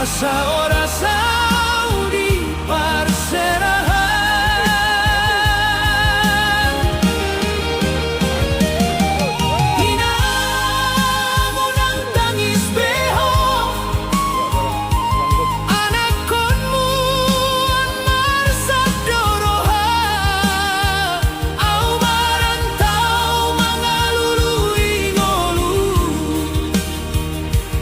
asa ora saudi parserahan. Hinamu nang tangis beho, anak konmu an marsab doroha, au marantau mangalului ngolu,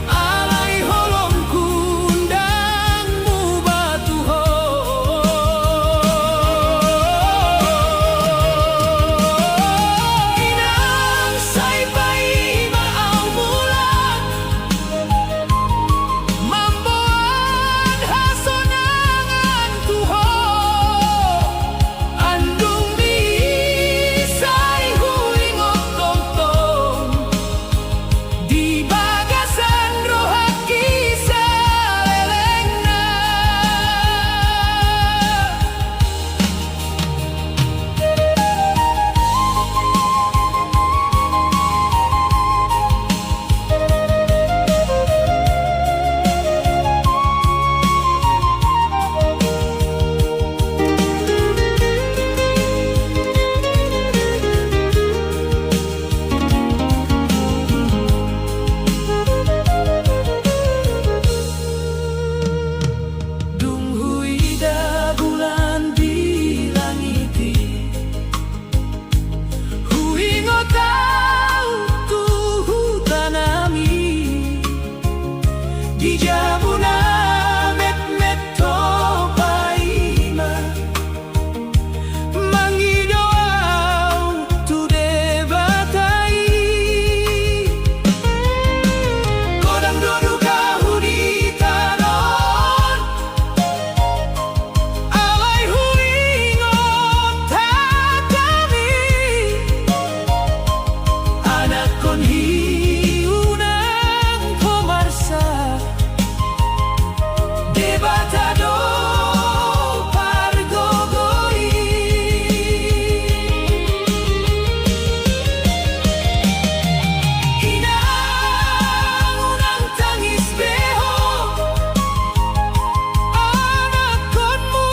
alai holong kundangmu batu ho. Inang sai pai maau mulan, mamboan hasonangan tuho, andung mi sai huling otong-tong, di bagasan rohaki salelengna. Dung huida bulan di langiti, huingo tau tuhu tanami, di jabuna met-met topaima, mangidoau tu debatai, kodang doduka huditanon, alai huingo tatami, anak kon hiunang komarsa, debatado pargogoi. Inang unang tangis beho, anak konmu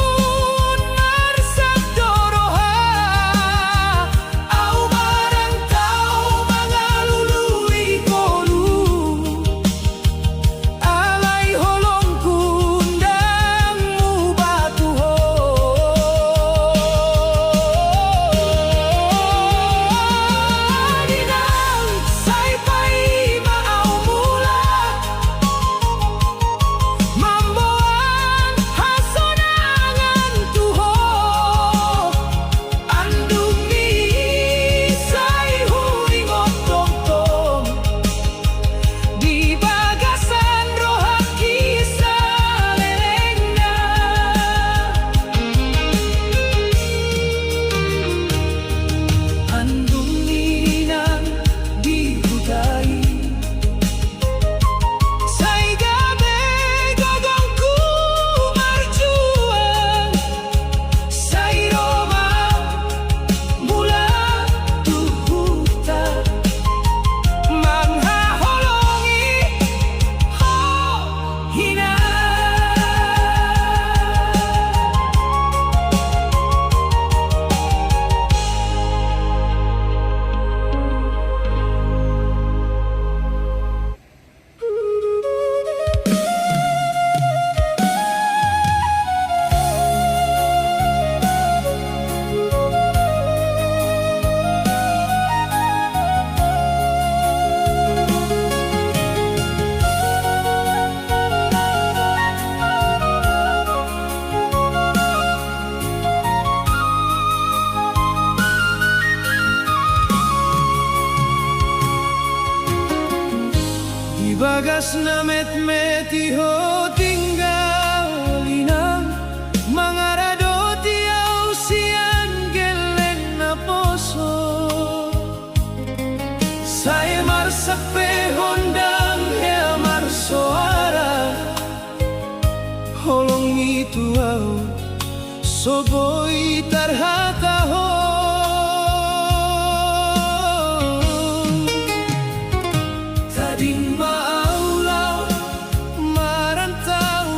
marsab doroha, au marantau mangalului ngolu, alai holong kundangmu batu ho. Inang sai pai maau mulan, mamboan hasonangan tuho, andung mi sai huling otong-tong, di bagasan rohaki salelengna. Andung ninang dihutai, sai gabe gogongku marjuang, sai roma mula tuhuta, manghaholongi ho hina. Di bagas na met-met iho tinggal inang, mangarado tiaw sian geleng na poso, saya marsak pehondang hea marsoara, holong itu au soboi tarhata ho. Tading maulaw marantau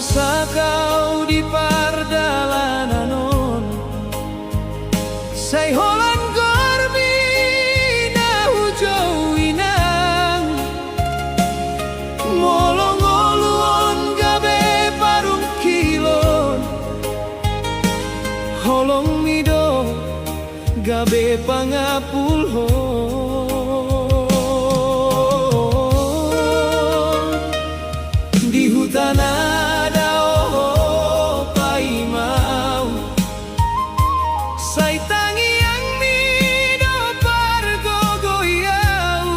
marsa kau di pardalanan say holan gormi na hujau inang molong oluon gabe parung kilon holong mido gabe pangapulhon di hutan ada oh paimau say tangi ang mido pargogoyau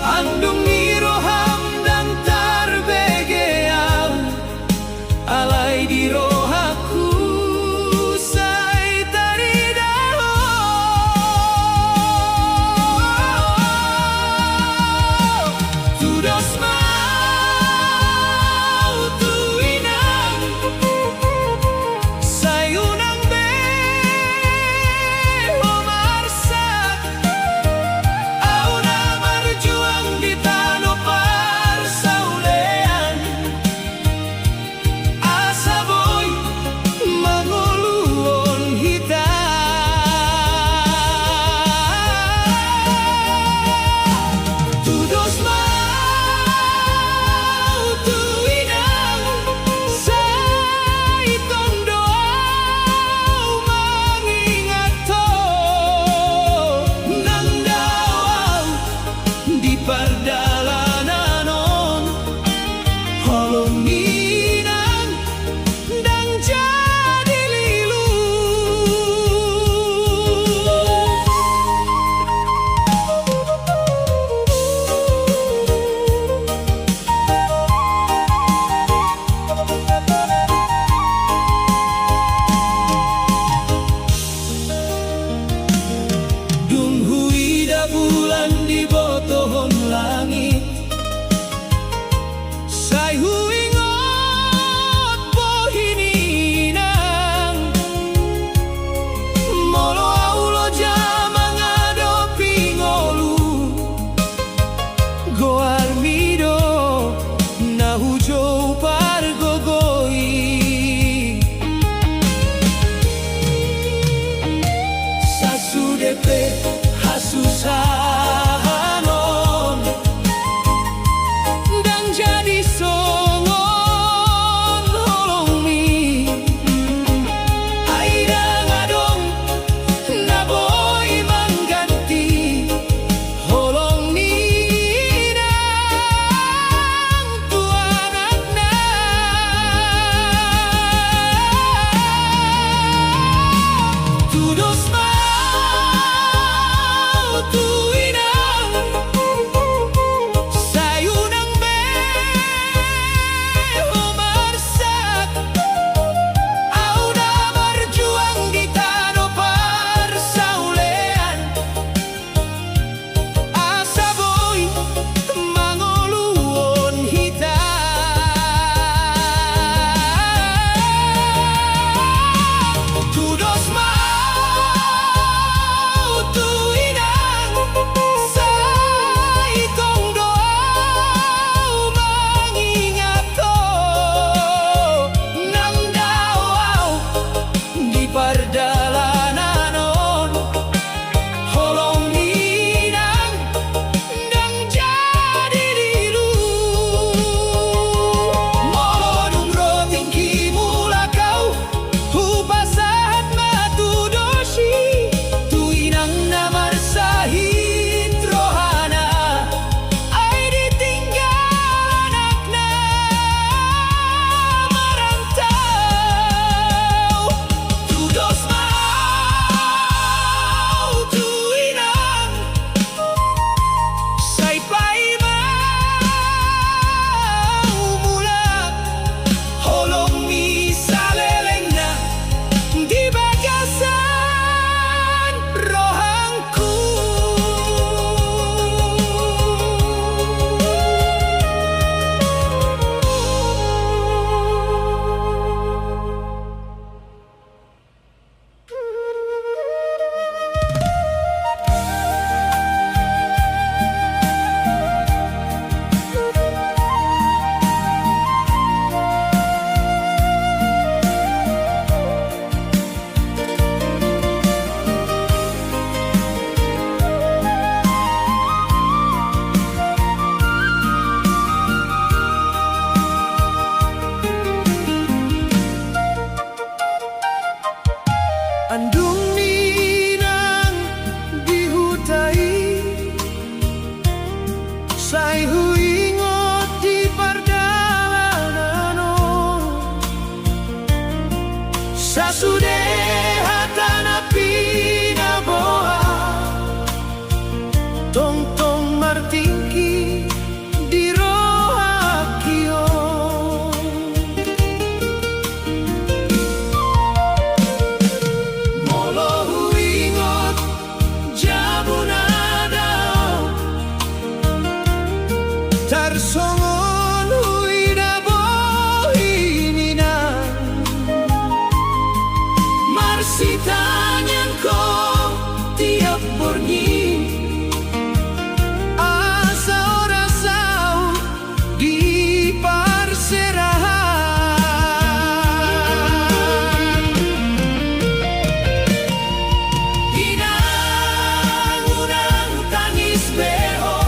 andung niroham dan tarbegeau alay di rohaku say taridao tudos mau tu inang say unang beho marsak au na marjuang di tano parsaulean asa boy manguluon hita tudos mau tu inang say tondo mangingat to nang daw di pardalanan holong ninang dang jadi lilu dung huida bulan di botohon langit say huingot pohininang molo aulo jamangado pingolu goar mido na hujau pargogoi sasudepe hasusahanon dan jadi songon holong mi aira ngadong na boy mangganti holong nina Say huingot di pardalanan sa sudehatan api na boa tong martingki di rohakio molo huingot jabunada tarsongon huina bohiminan marsitanyan ko tiap bornyi asa orasau di parserahan inang-unang tangis beho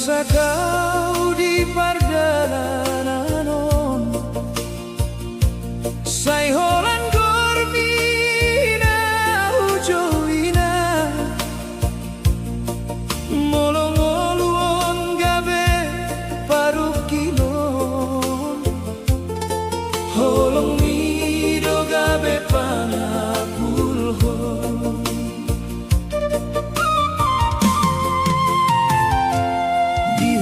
rasa kau di pardalanan sai holan gormina ujoina molong-molong gabe parukilon holong mido gabe panapulhon di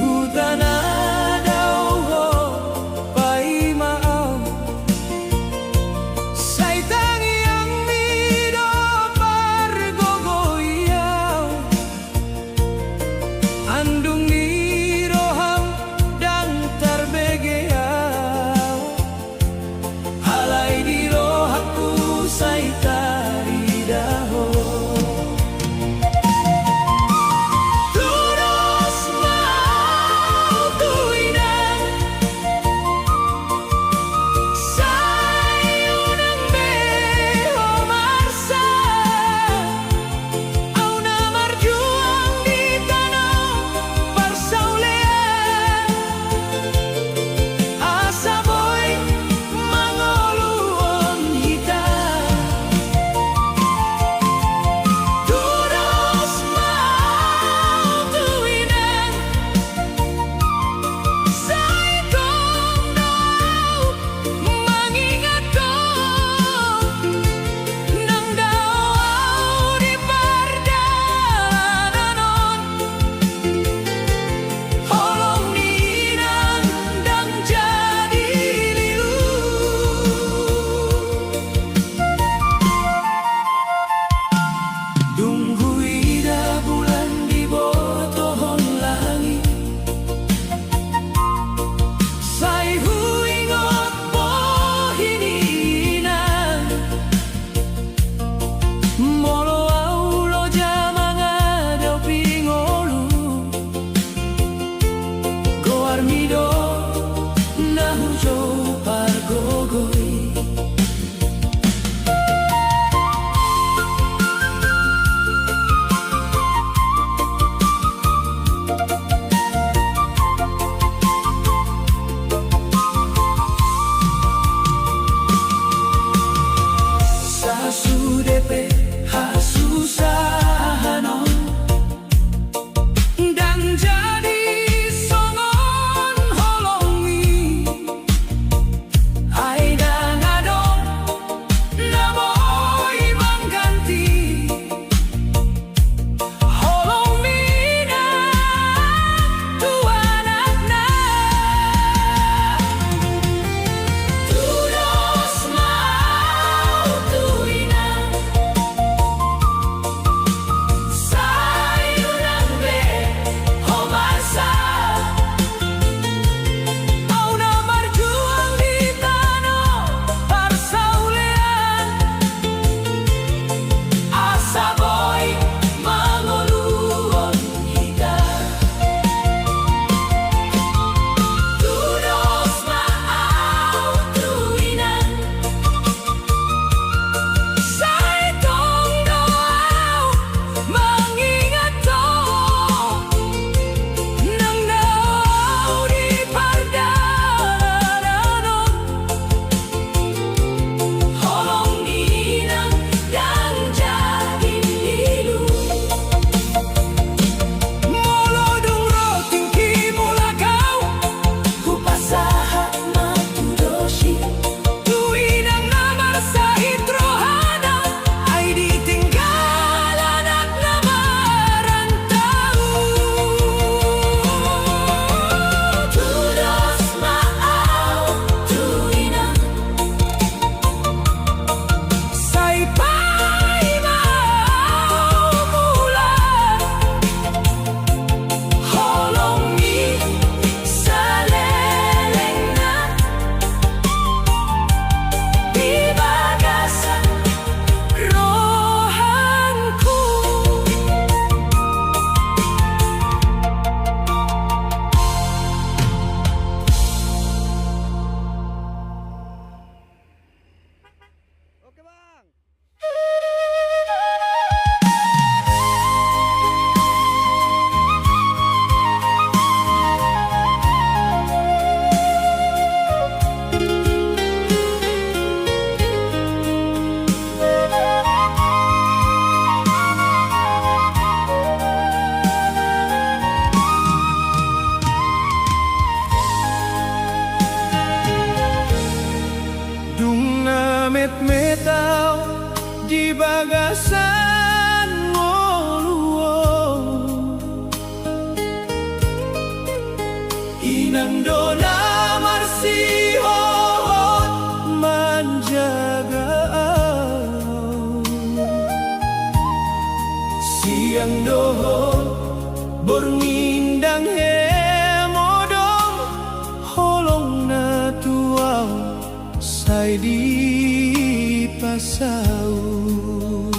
sai di pasaut.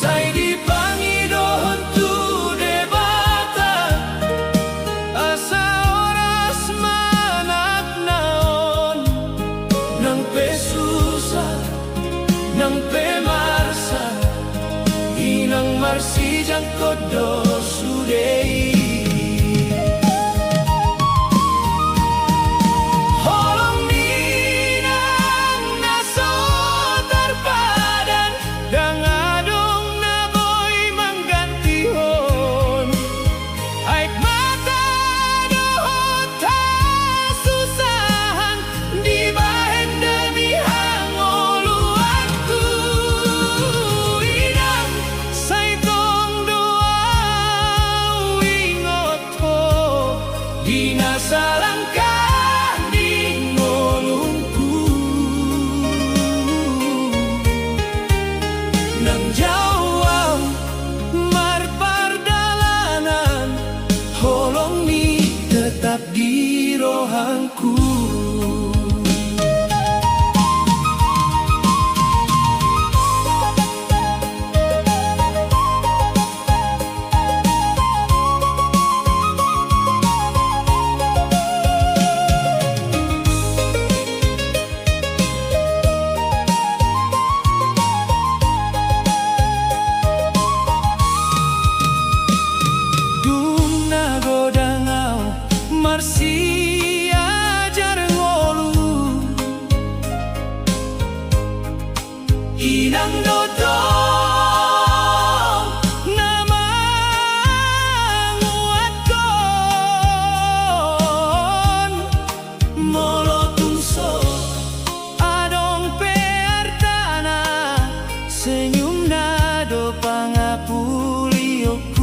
Sai di pangidohon tu debata, asa oras manak naon, nang pesusah, nang pemarsa, inang marsijang kodo sudei. Salangkah di ngolongku, nang jauh marpardalanan, holong ni tetap di rohangku. Marsi ajar ngolu, inang dodong nama nguatkon, molo tungso adong peartana, senyum nado pangapulioku.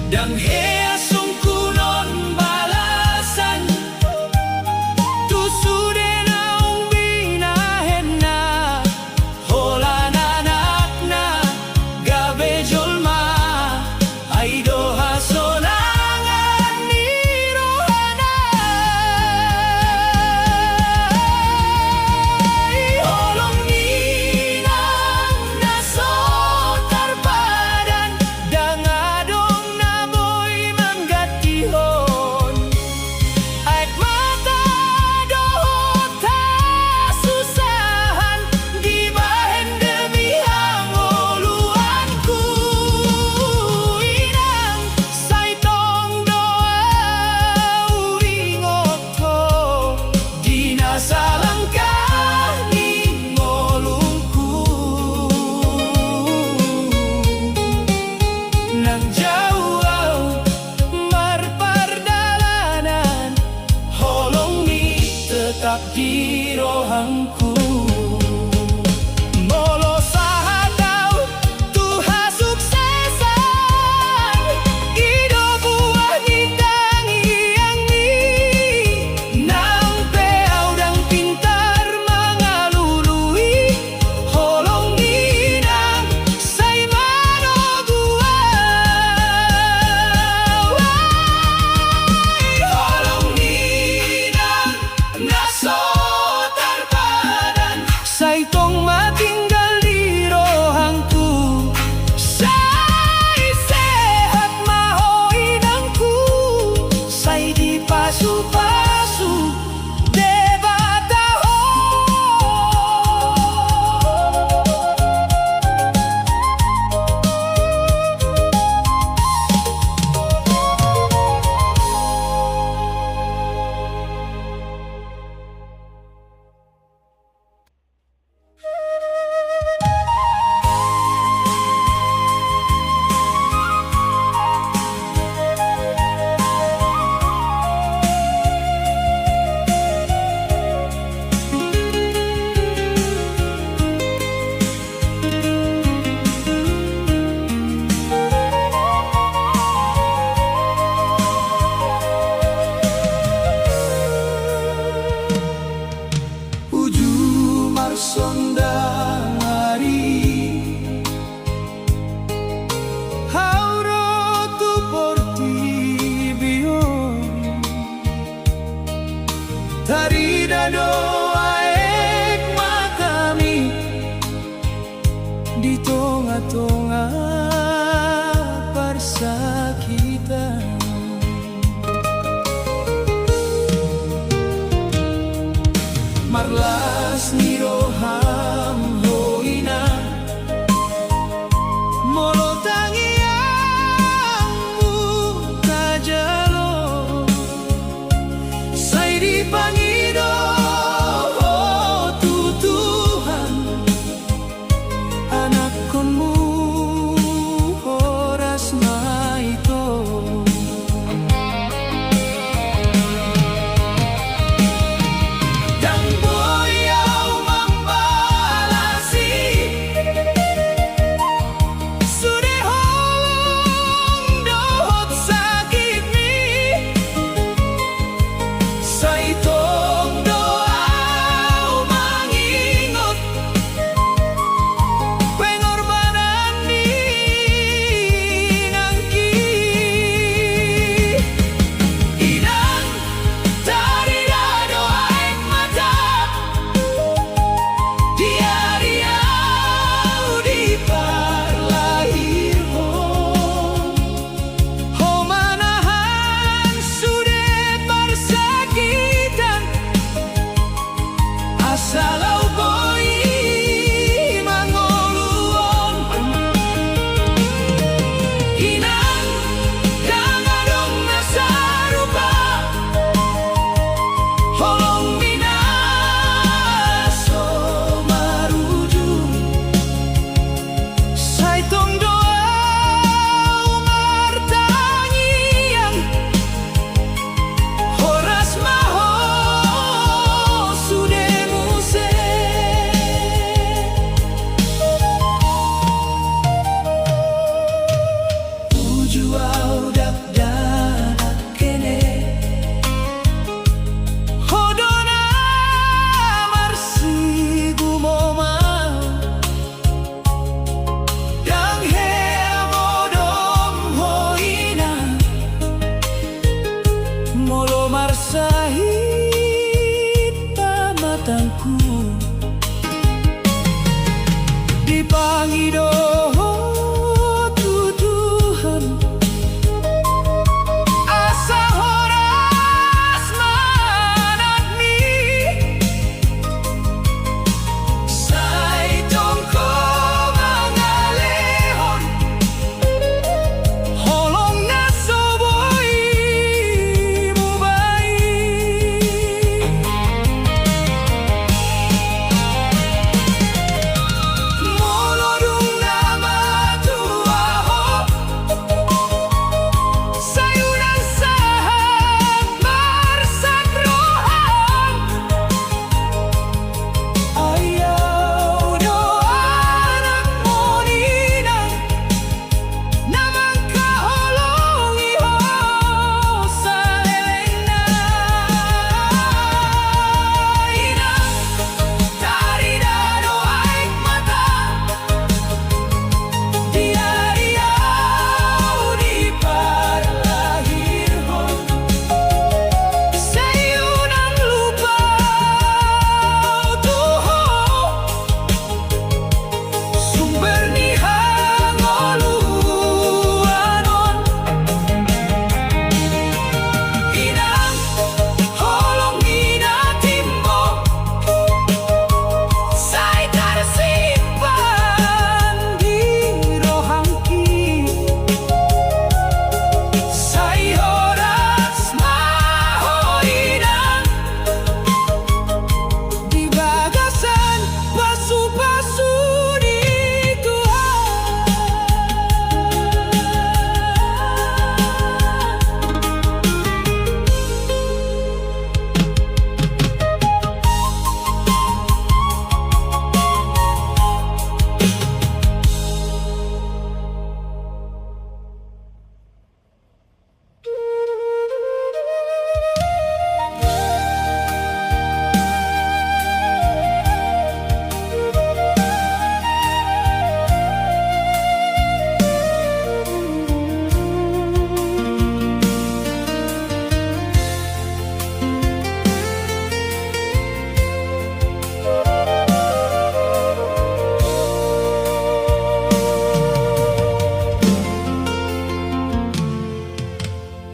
Dan heasung kunon balasan, tu sude naung binahenna, holan anakna gabe jolma, ay doha sonangan ni rohana. Holong ninang naso tarpadan, dangadong naboy ita. Marlas ni roham hoina molo tangiangmu tajalo sai di pangido tu Tuhan anak konmu oras maito. Dan boya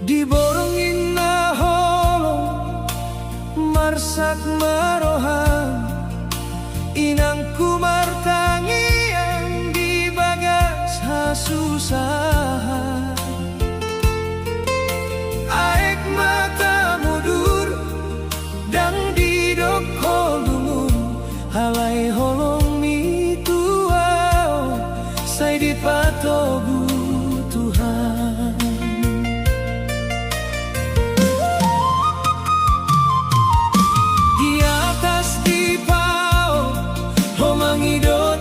Diborongin na holong marsak marohan inangku martangian di bagas hasusahan aek mata mudur dang didok holungun halai holong mituau sai dipatobu Tuhan. Di atas dipau homang idot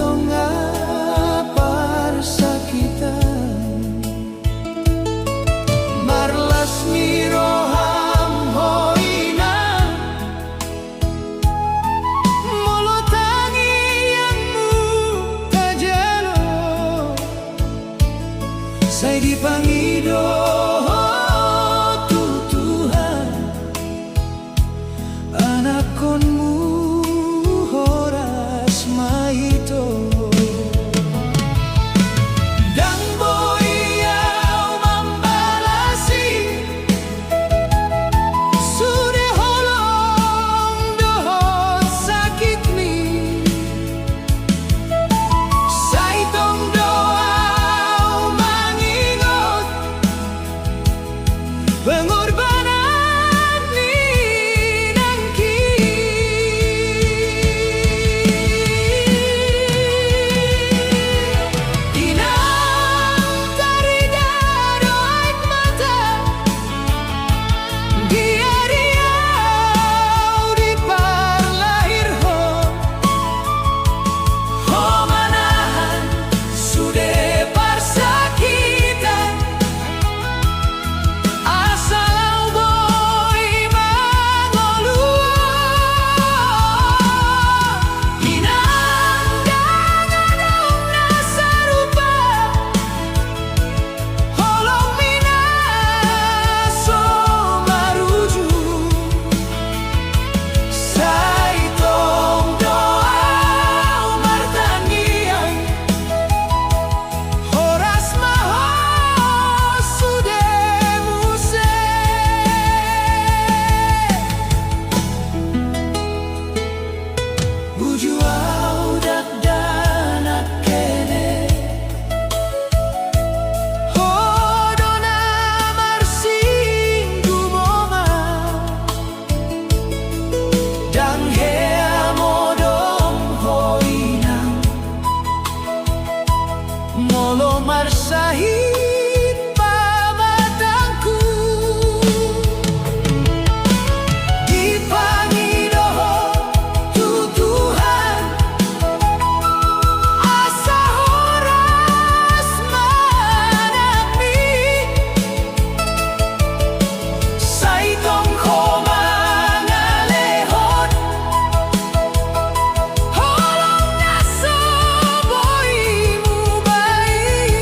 tong apar sakitan marlas miroham hoina molo tangi yang mutajalo sai dipangido tutuhan anakonmu horas maito dang boyau mambalasi sude holong dohot sakit mi saitong doau mangingot pengorbanan ninangki inang tarida doaik mata giariau di parlahir ho manahan sude parsakitan asal boy mangolua inang dangadong nasarupa holong mina so maruju saitong doa martanian horas maho sude muse buju au dak danak kene hodona marsing gumonga dang hea modong hoinang molo marsahit pamatangku dipangido tutuhan asa horas manakmi saitong koma ngalehot holong naso boy mu baik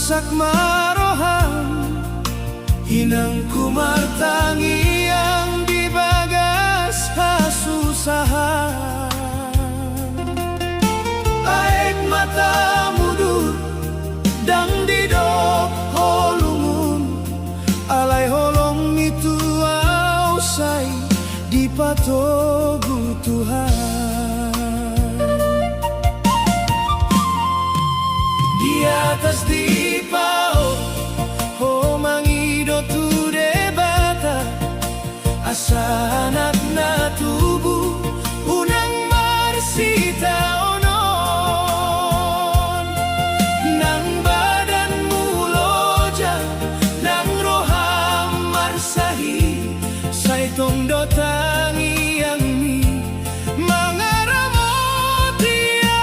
sak marohan hinang kumartangi yang dibagas kasusahan. Aek mata mudur dang didok holungun, alay holong itu ausai dipatogu Tuhan. Di atas di pao ho mangido tu debata asa anak na tubuh unang marsita onon nang badan muloja nang roham marsahi saitong dotangi yang mi mangaramotia.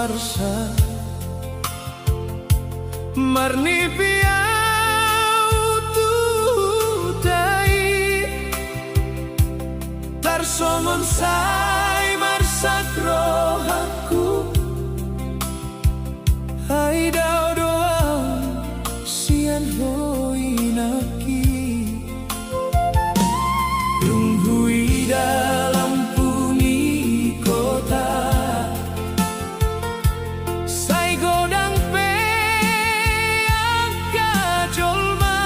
marsa marni piau tutai tarsomon sai marsa rohaku hai dao doa sian hoinaki tunghui dalam bumi kota sai godang pe angka jolma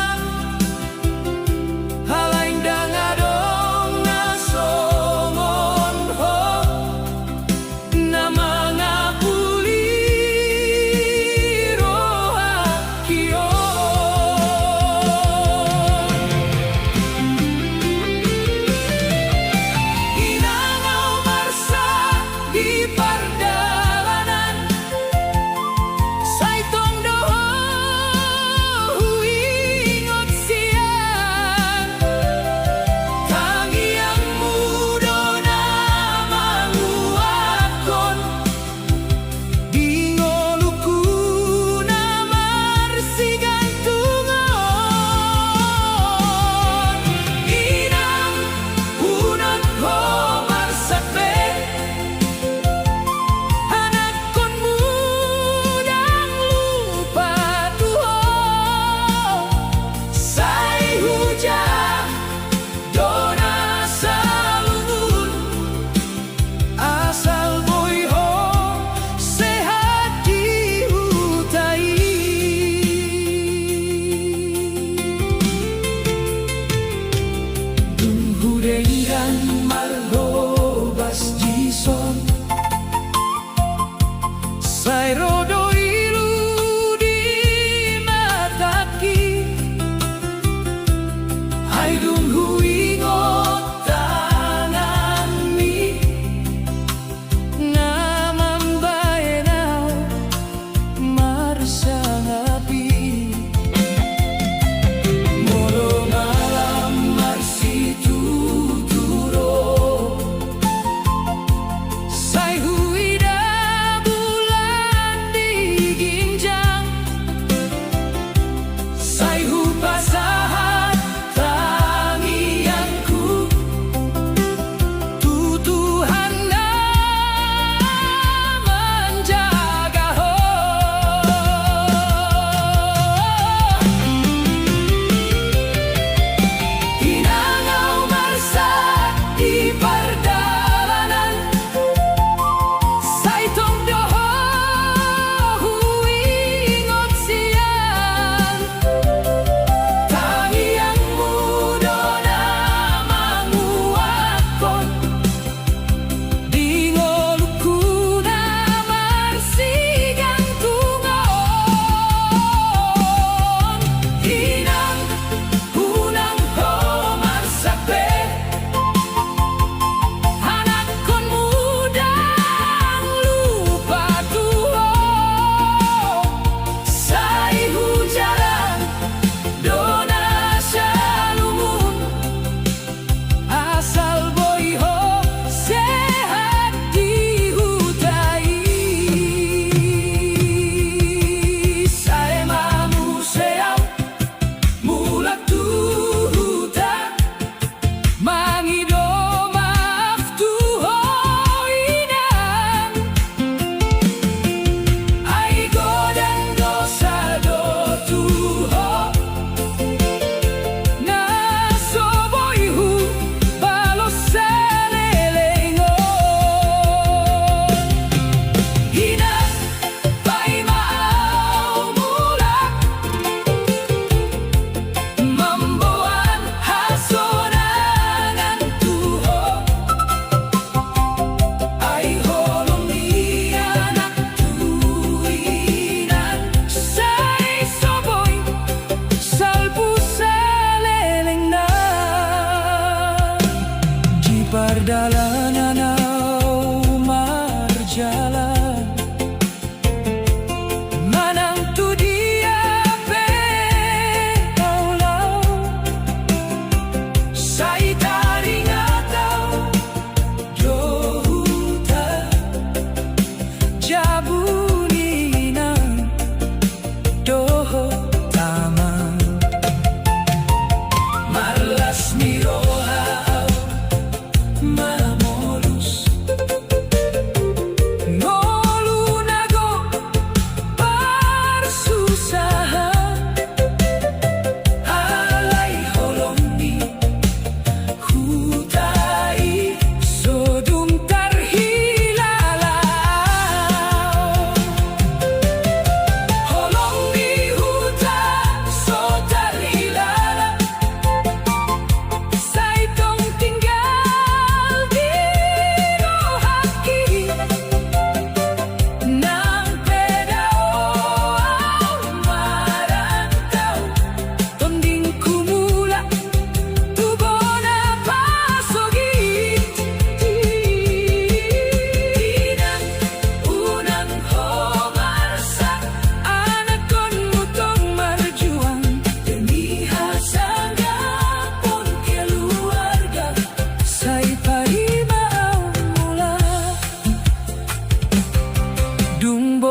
halaing dang adong nasomon ho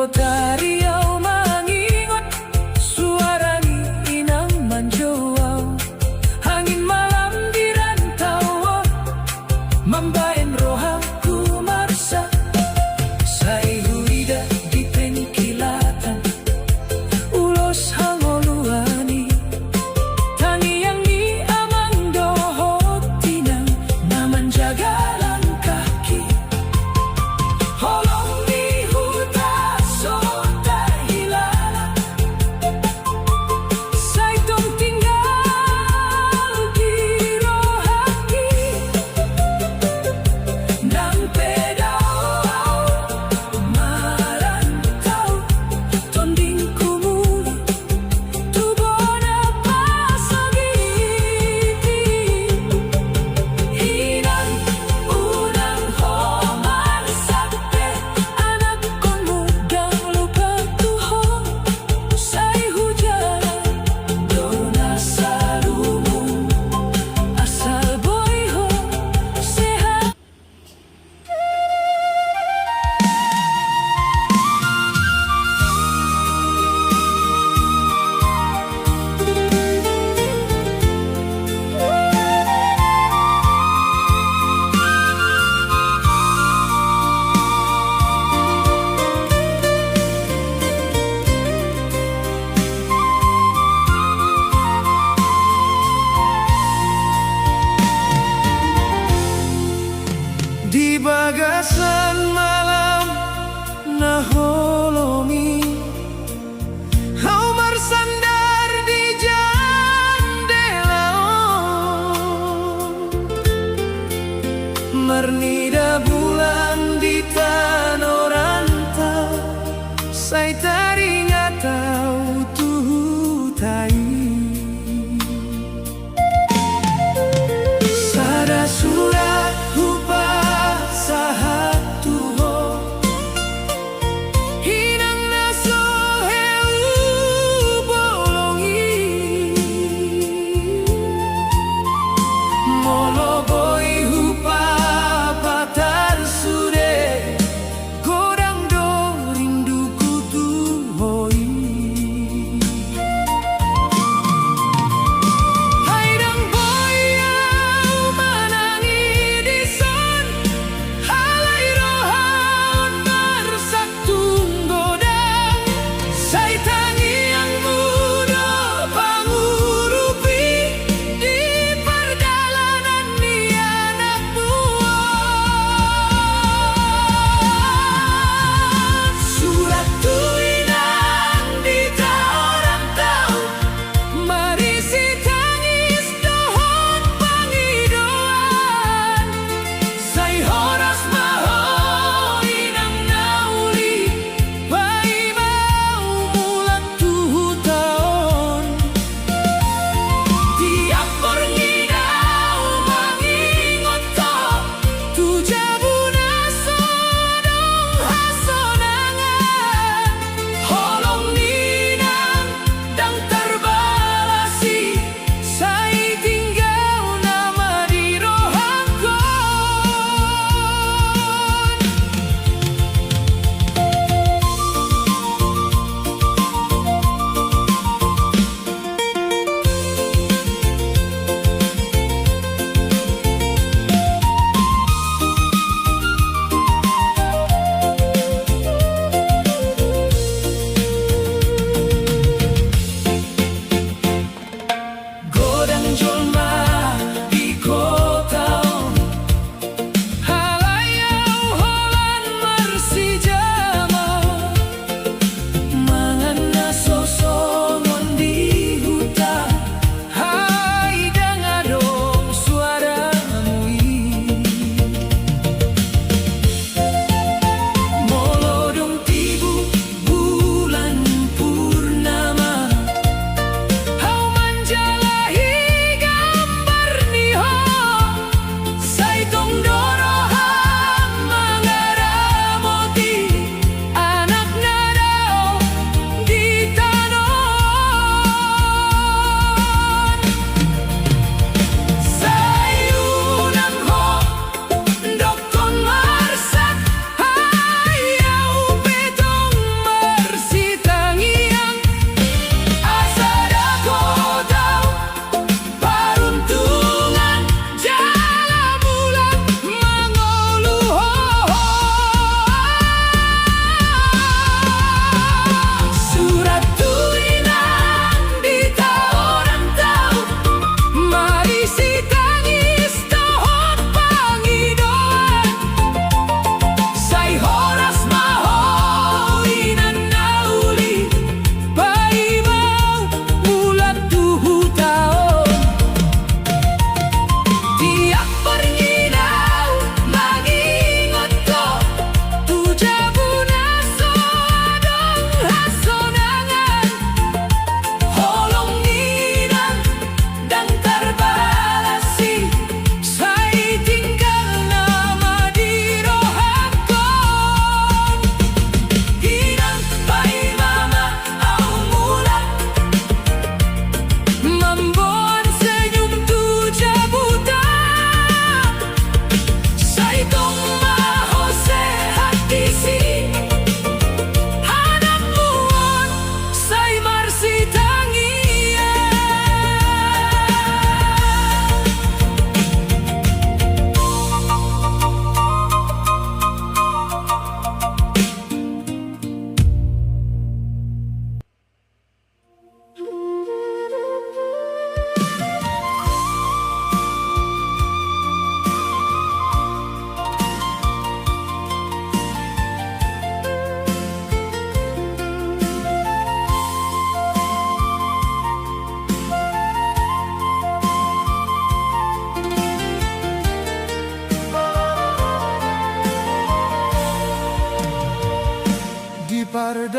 kota Riau mengingat suara inang manjauh, angin malam di rantau membaen rohaku marsa. Sai huida di pengkilatan ulos hangoluani, tangi yang ni amang dohot tinang naman jagalan kaki. Holong di huta sota hilala, sai tong tinggal di rohaki. Nang pedao marantau, tonding kumuli tubona pasagiti. Inang unang homan sakte, anak kon mugang lupa tuho. Sai hujan dona salumong, asal boyho sehat. Di bagasan malam naholongi, kau bersandar di jendela, mernida bulan di tanoranta, sai teringat tahu tuhutai. Sada surat upah sahatuho, hinang naso heu bolongi, moloboi upah patar sude, godang do rinduku tu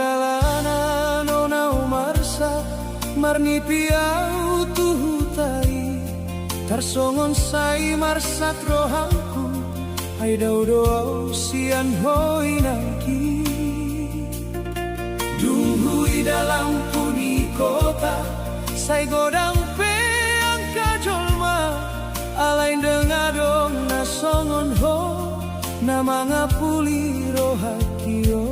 pardalanan onau marsa marni piau tuhutai tarsongon sai marsat rohangku ai daudau sian hoi nangki dunghui dalam puni kota sai godang pe angka jolma alain dengadong nasongon ho nama ngapuli rohakio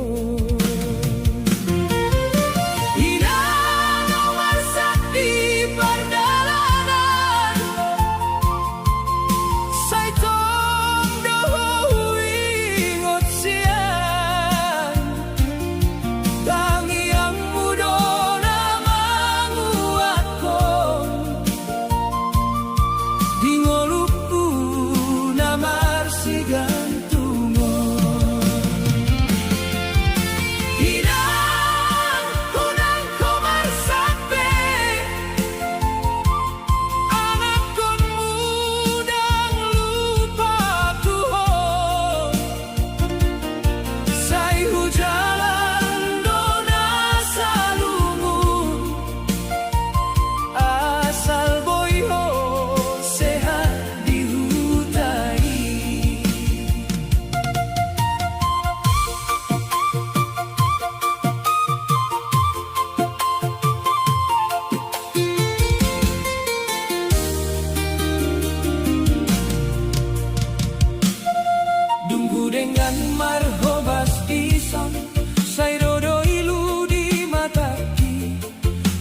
dengan marhobas isang say dodo ilu di mataki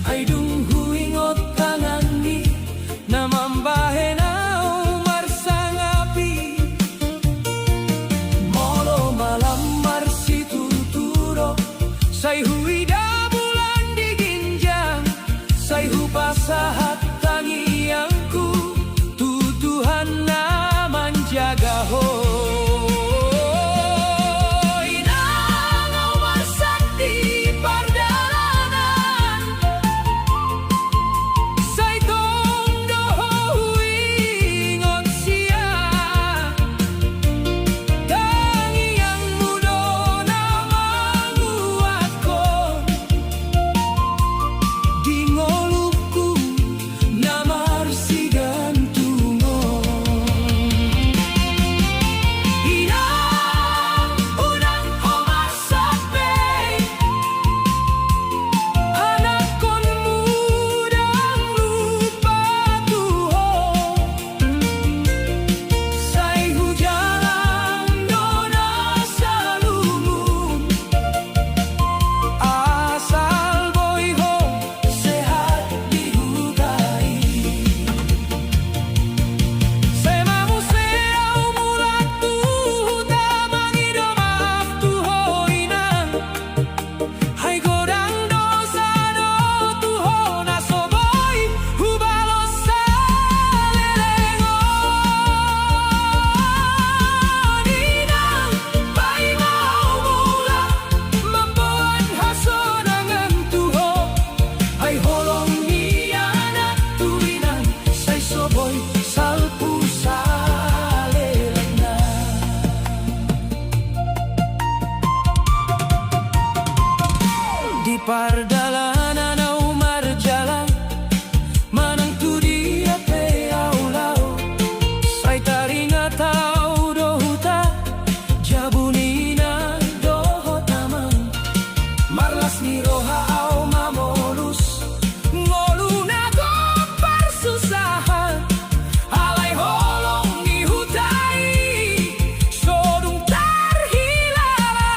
ay dunghu ingot tangani namambahe nau marsang api molo malam marsi tuturo say huida bulan diginjang say hupasahat tangiangku tutuhan na manjaga ho pardalanan au marjalan manang tu dia pe au lau sai taringa tau dohuta jabunina dohotamang marlas ni roha au mamolus ngoluna gopar susahan alai holong di hutai sodung tarhilala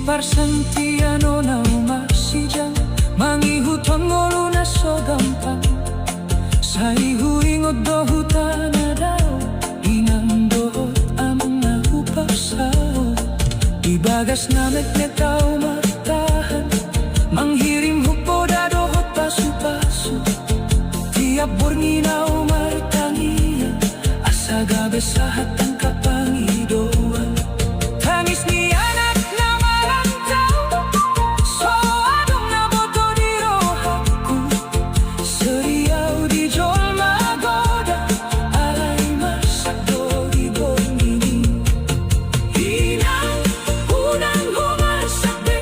parsantiano na umasijang mangihuton ngolo na so gampang sa ihuingod do hutana daw inang doot amang naupaksaw ibagas na megnetaw martahan manghirim hukbo da dohot pasu-pasu tiap bornginaw martangiya asa gabe sa hatang kapangidoan tangis ni anak na malantaw so adong na boto di rohaku seriaw di jol magoda alay marsakdo di borngini hinang unang humasakde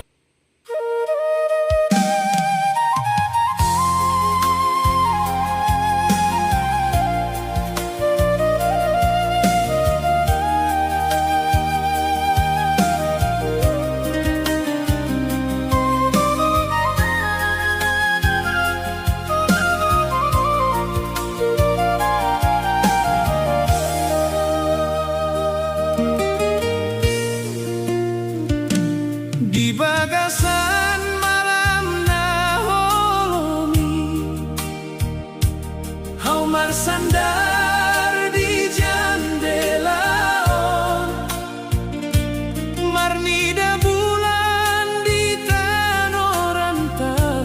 di bagasan malam na holomi hau marsandar di jandelaon marnida bulan di tanorantau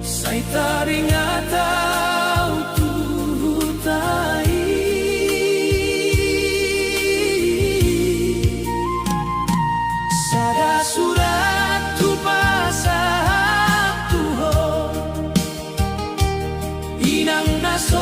say taringatau tuhutai sada surat tu pasah tuho inang naso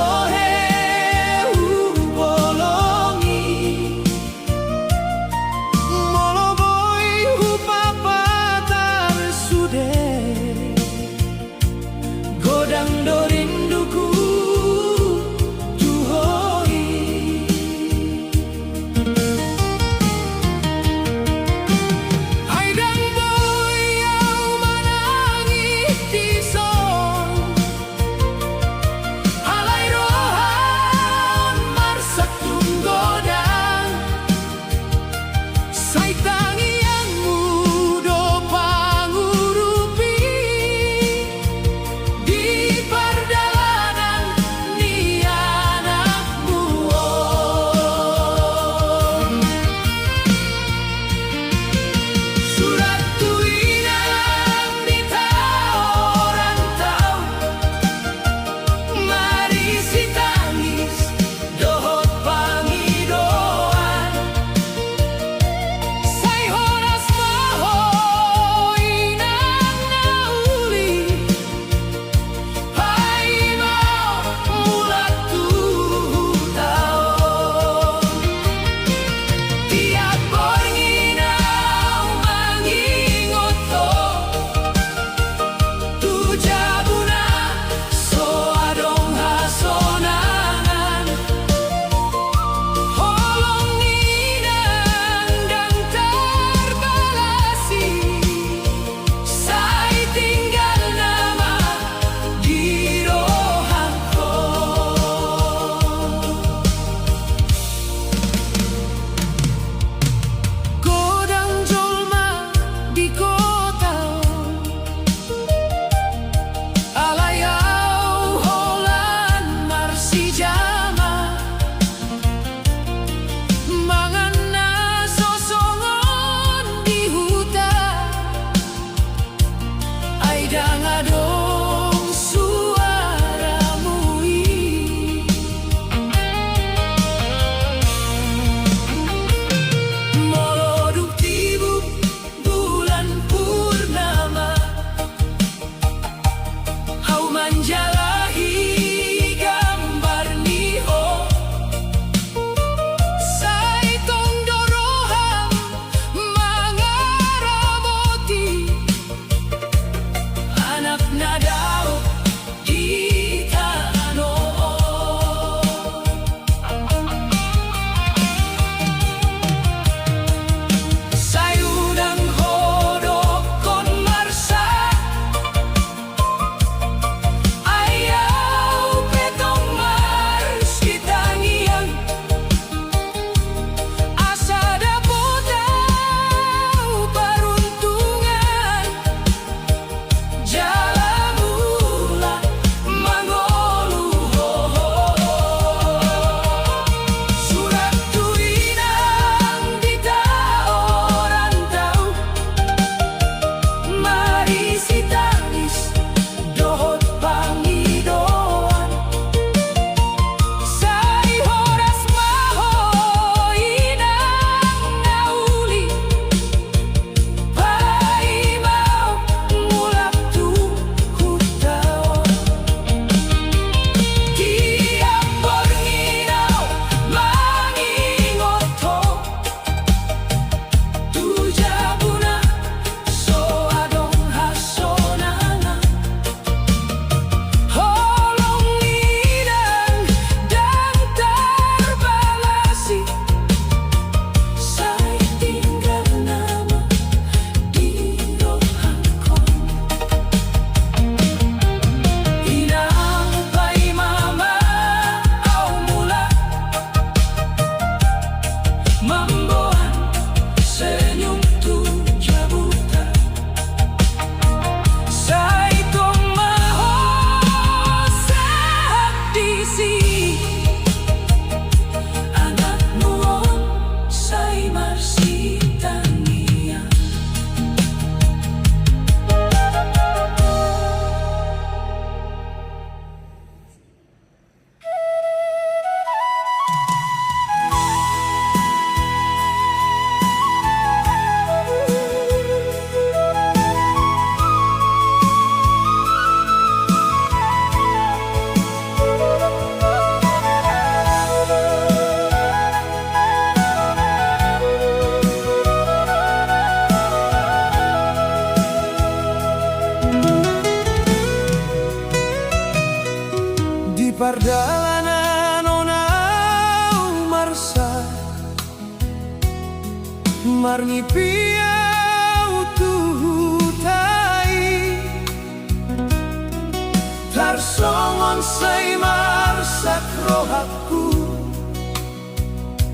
say marsak rohaku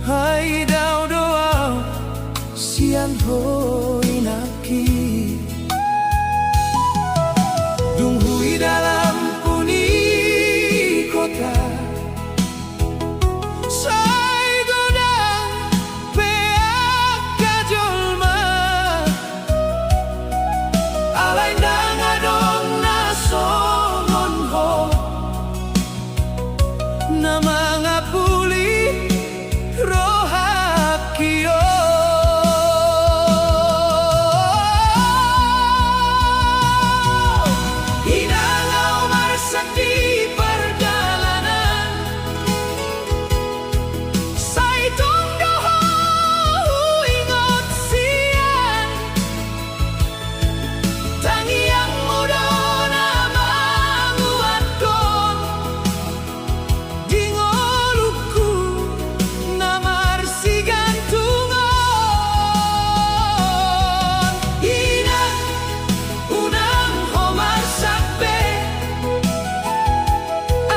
hai daw doa sian hoi naki dunghui dalam puni kota say godang peak kajolma alay nangadong nasongon ho na mga puli rohakio hinangaw marsak di perjalanan say tungdoho ingot sian tangi yang muda na manguatkon dingoluku na marsigantungon ina unang homarsakbe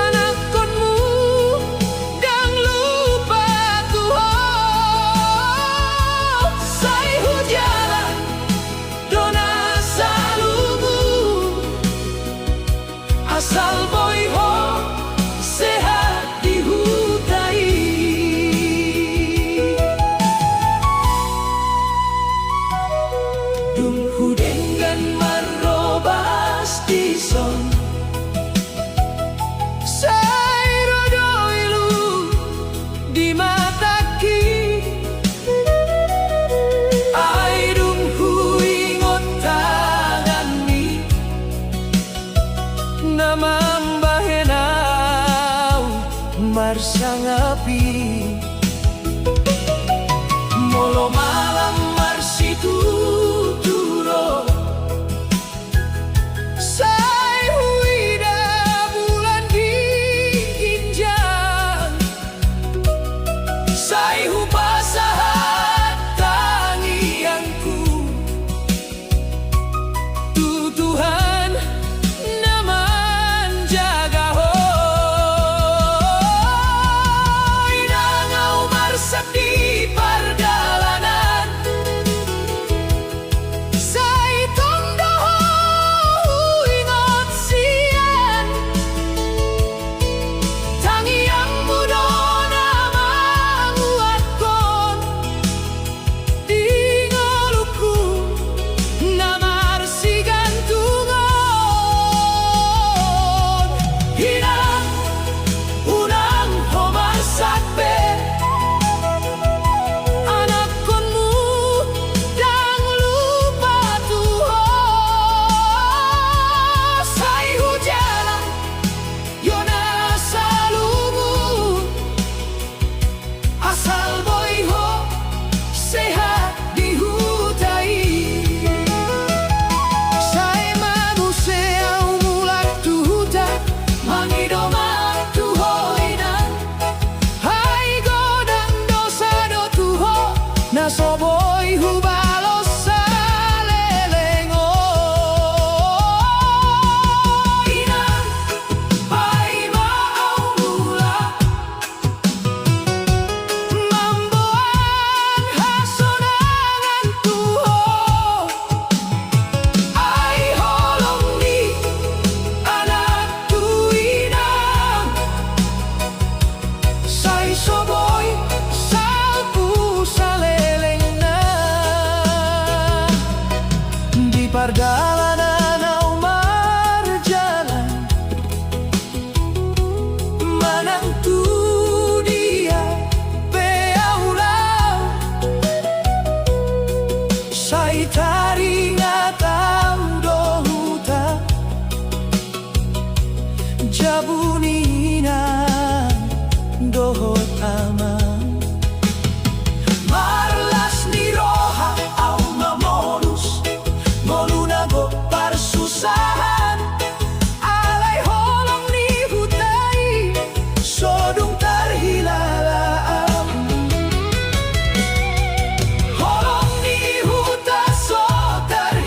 anak konmu dang lupa tuho say hujalan dona salumu asal boy ho sehat di hutai dung hudengan marobas di son say rodoilu di mataki ay dung huingot tangan mi na mambahenaw marsangapi molo malam marsituturo say huida bulan diinjang say hupasahat tangianku Tuhan naman jaga ho inangaw marsak di perjalanan say tungdoho ingot sian tangi yang muda na manguatkon dingoluku na marsigantungon hinang unang homarsakbe anak konmu dang lupa tuho say hujalan yona salumu asal boy ho sehat di hutai say manusia mulak tuhuta mangidomak tuhoinan hai godang dosa do tuho na soboy hubalos salelengo inang pai maau mula mamboan hasonangan tuho ay holong ni anak tuinang say soboy salpu saleleng na di perjalanan au marjalan manang tu dia peaulau say taringatau dohuta jabunina dohot amang marlas ni roha au mamonus molunago parsusahan alay holong ni hutai sodung tarhilalaan holong ni huta so tarhilalaan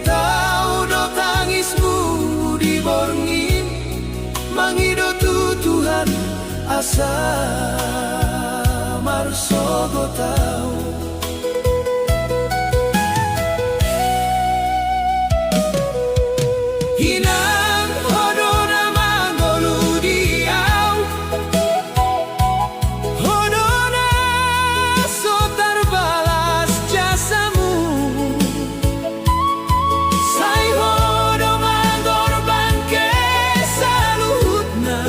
tahu do tangismu di borngin, mangido tu Tuhan asa marsogo tahu. Hinang hodona mangolu diau, hodona so terbalas jasamu. Sai hodo mangorban ke saluhutna,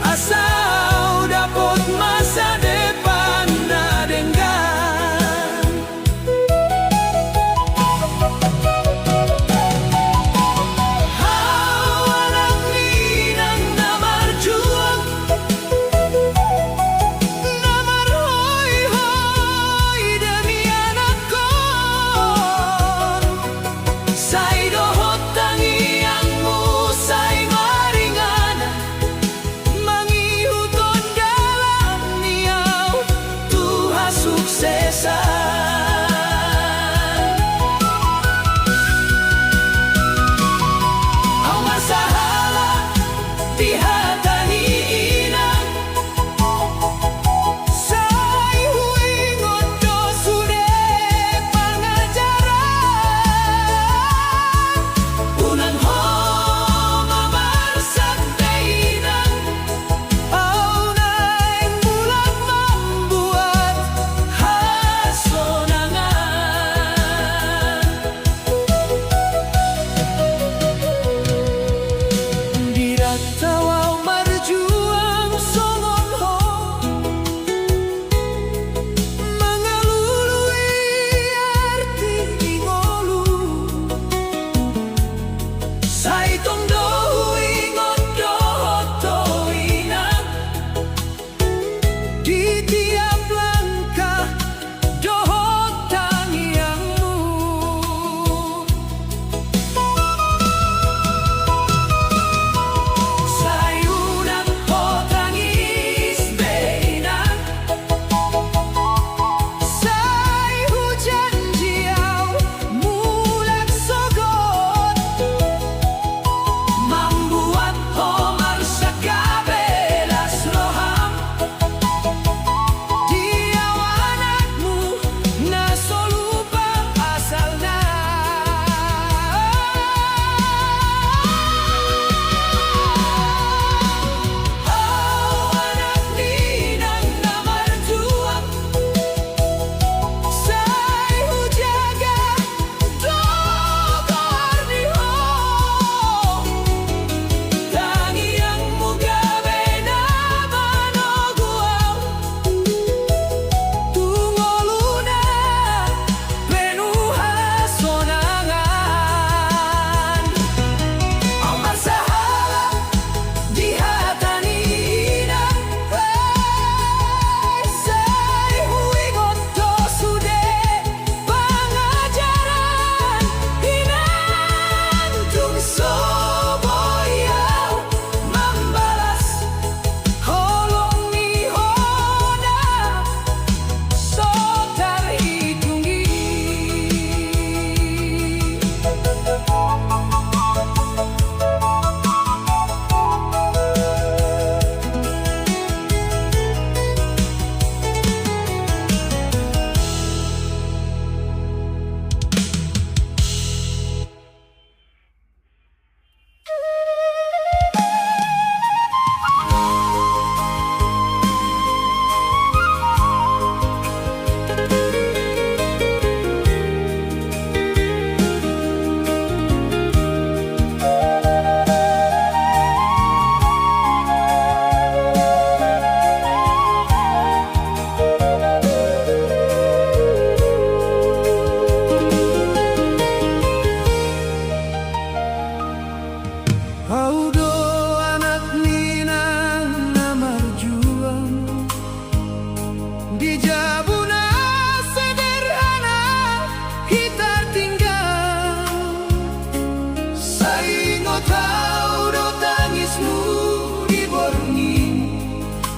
asal dapat masa depan na denggan.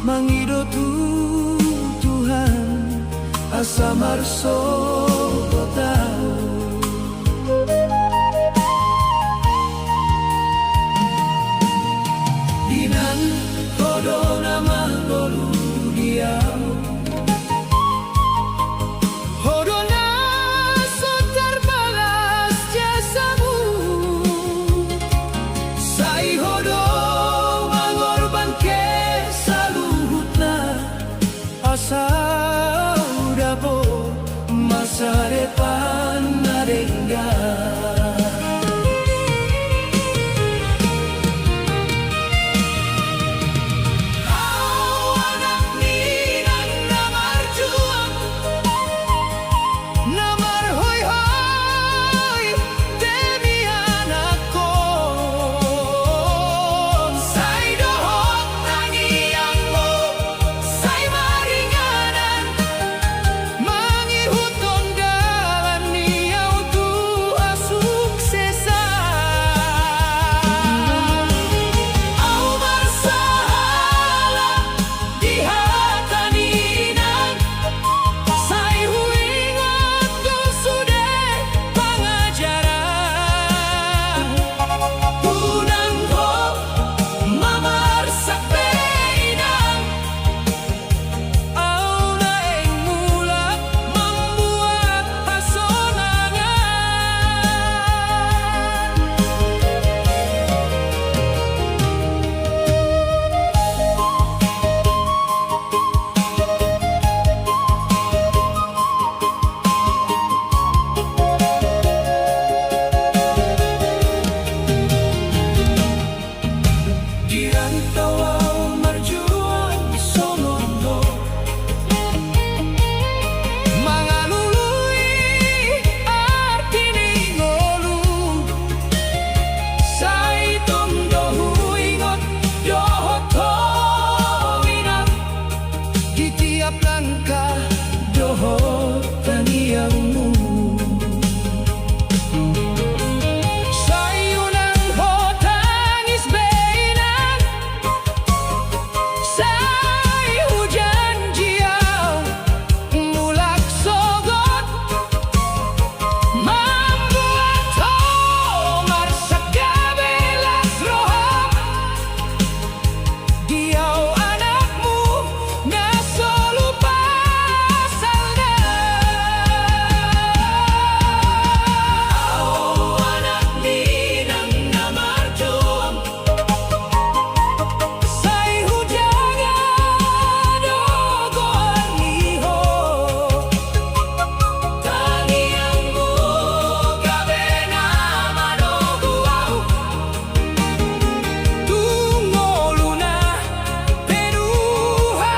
Mangido tu Tuhan asa marso tahu saudapo masa depan adenggan. Kau anak ninang namar juang, Namar hoy hoy demi anakku. say dohot tangiang mo, say maringanan. Mangihuton dalan niyaw tuha suksesan. Au marsahala dihataninan, say huingat tu sudah pangajaran. Unang ko mamarsak peinang, Au laeng mulak membuat hasonangan. di rantau au marjuang sonondo, Mangalului artini ngolu. say tondo huingot dohot hoinang. Di tiap langkah dohot taniangmu. Sayunang hotangis beinang, say hujan jiau mulak sogot, membuat Omar sekabelas roham. Diau anakmu ngaso lupa salda. Au anak ninang namar juang, say hujangan dogoan iho. Tangiangmu gabe nama doguau, tungoluna penuha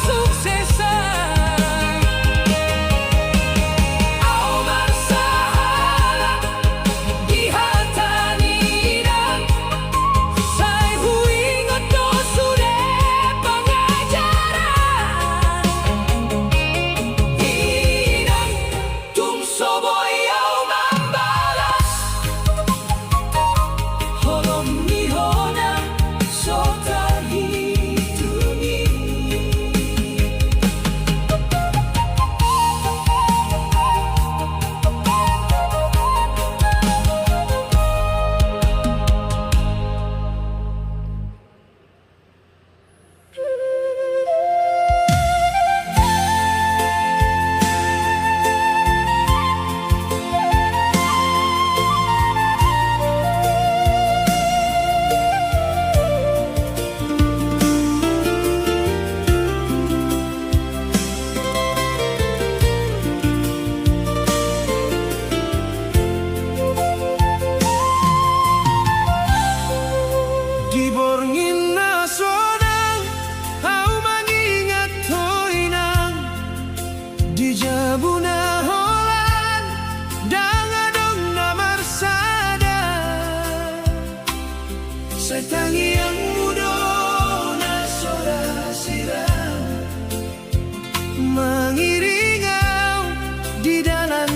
suksesan. Au marsahala dihataninan, say huingot do sudah pangajaran. Inang tumsoboy au mambalas, holom nihona sota hituni. Di borngin nasional au mangingat toinang. Di jabuna holan dangadong namar sada. Say tangiang mudo nasora siram. Mangiringau di dalan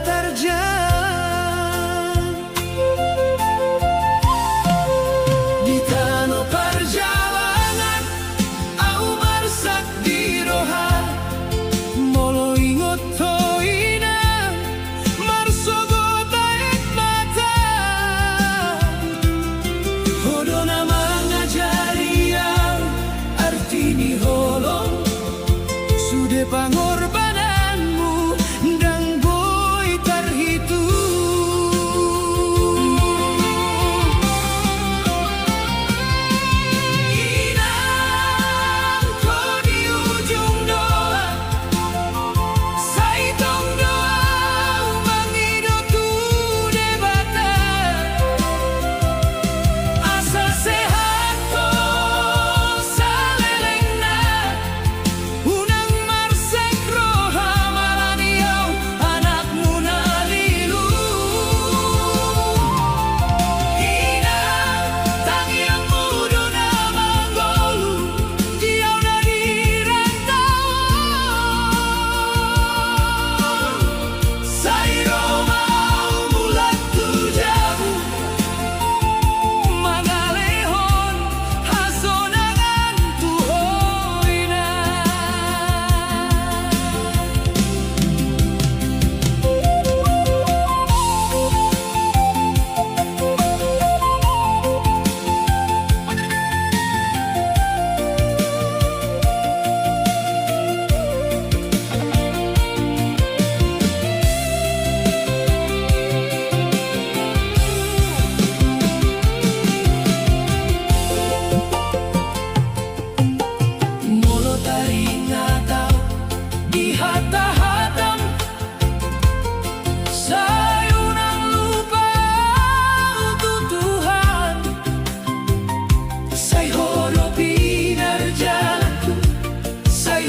terjang. Di tanah perjalanan au marsak di rohan, Molo ingot toinang marsogo taek mata. hodona mangajari ang artini holong. Sudah pengorbananmu dan boy terhitung. Inang ko di ujung do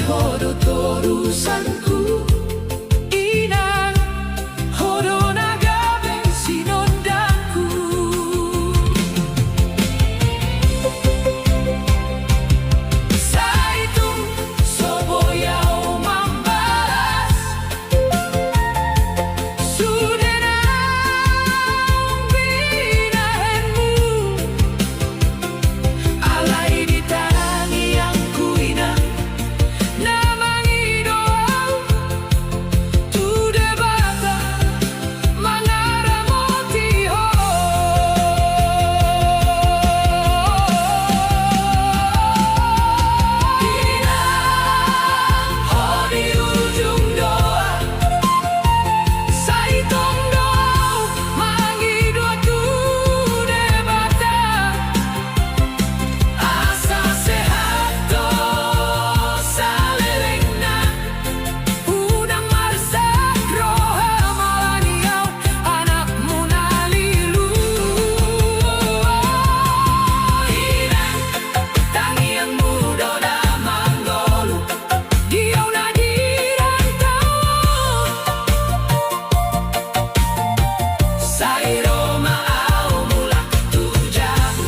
hodo torusanku inang hodo nagabe sinondaku saitung soboyau mambalas sudena binahenmu alai di tangi yang kuinang namangi doa tu debata mangara motiho inang ho di ujung doa saitong doa mangi doa tu debata asa sehat to salelengna udang marsak roha malaniau anakmu nalilu inang tangi yang muda da manggolu diau na dirantau sairo maau mulak tujabu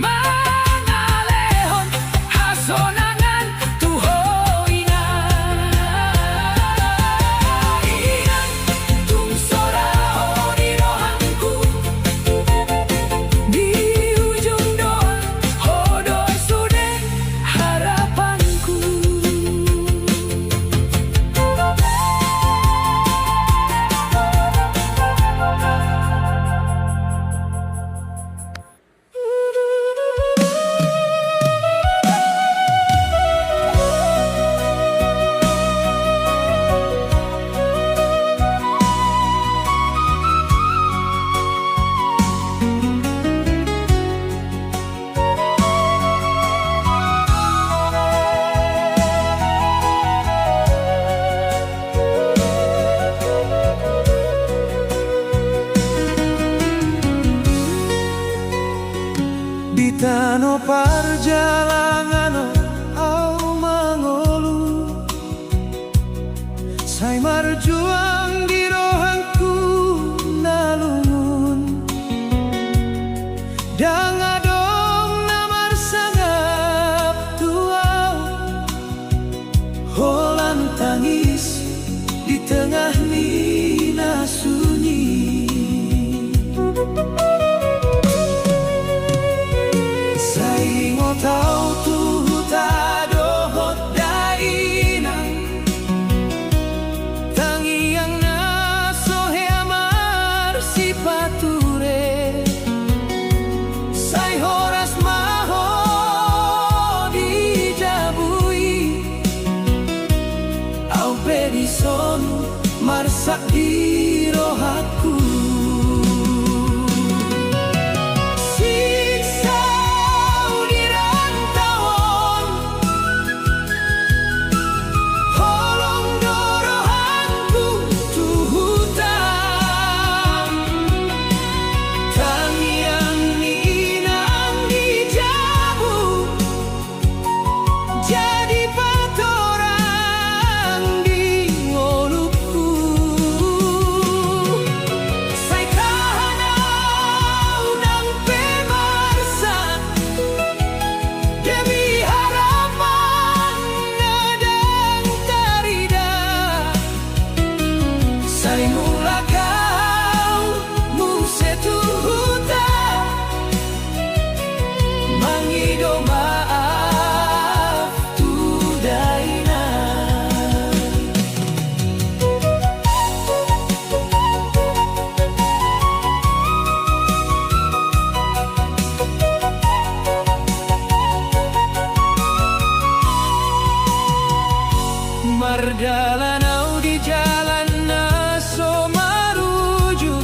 mangalehon hasonangan tuhoingan inang tung sorao di rohanku di ujung doa hodo sude harapanku Di tano perjalanan au mangolu sai marjuang di rohanku nalungun dang adong namar sangap tuau holan tangis di tengah nina sunyi sai ngotau tu ta dohot dainang tangi yang naso amar si pature sai horas maho dijabui au pedison marsak di rohaku siksa di rantauan holong dorohanku tu hutan tangian inang dijabu jadi patorang di ngoluku sai kahanau nang pemarsan demi harapan nadang tarida sai mula kau musetu huta mangido maaf tu daina mardalanau di jalan naso maruju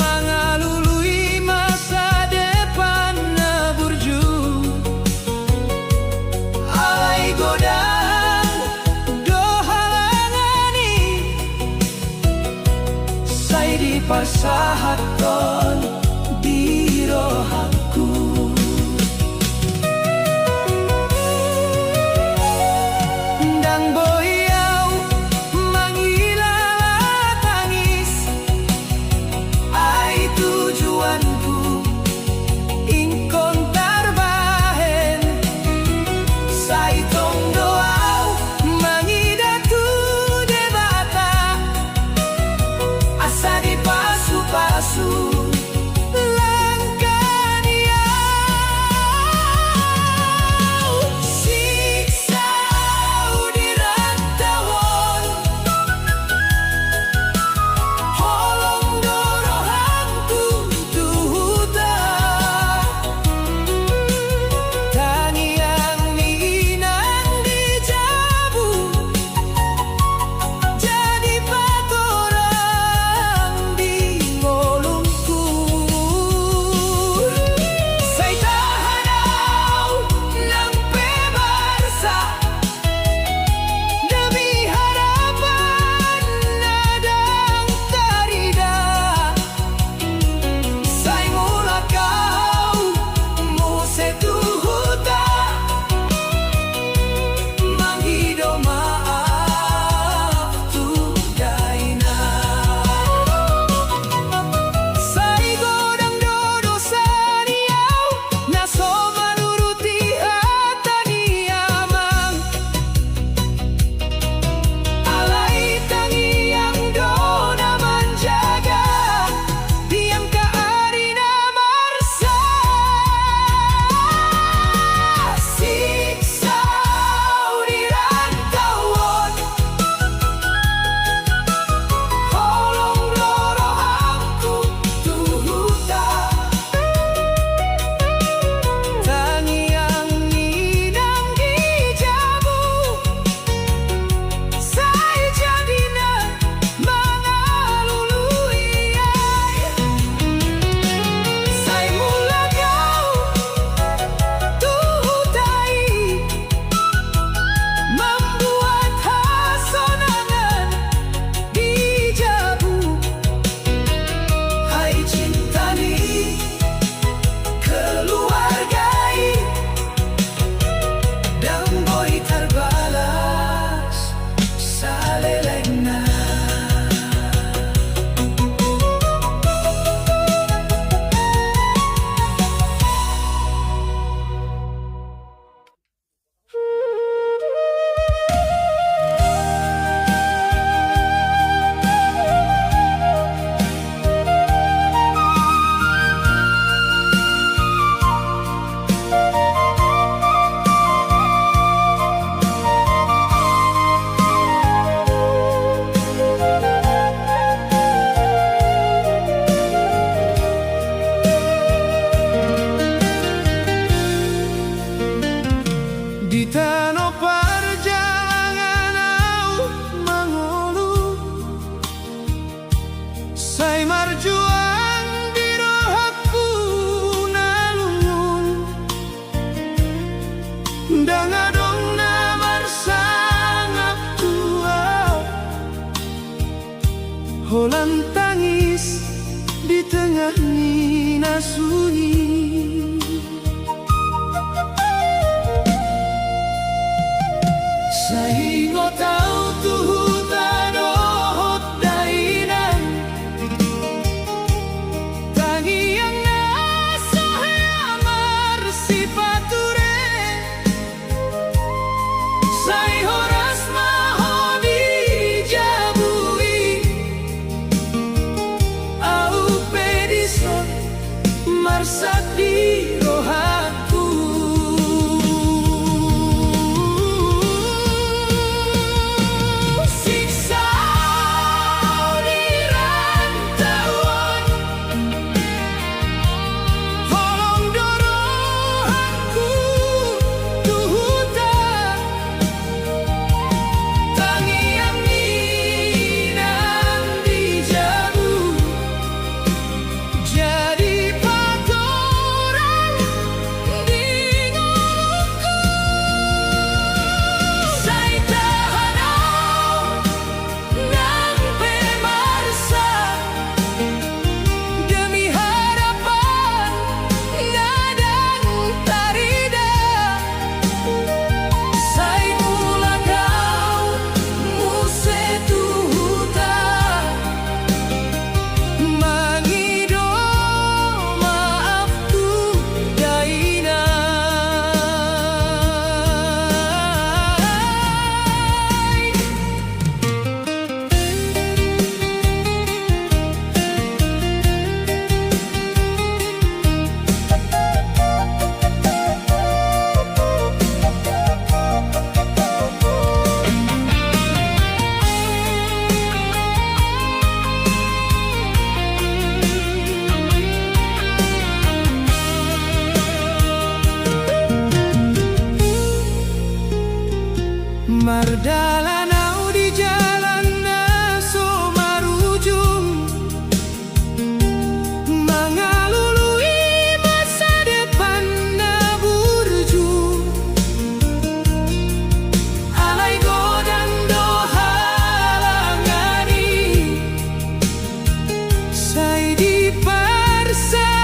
mangalului masa depan na burju alai godang do halangani sai di pasahaton di rohanku Dangadong namar sangap tua, holan tangis di tengah nina sunyi. Saingo tau tuhu tadohot dainan, tangi yang nasohe amar sipature. Sai horas maho dijabui, au pedison marsak di rohaku. Siksa di rantauan, holong dorohanku tuhutan. Tangi yang minang dijabu, jadi patoran di ngolokku. Sai tahanau nang pemarsa, demi harapan ngadang tarida. Sai mula kau muse tuhuta, mangido maafku daina. Mardalanau di jalan naso marujung, mengalului masa depan na burju. Alai godan do halangani, sai di parsahaton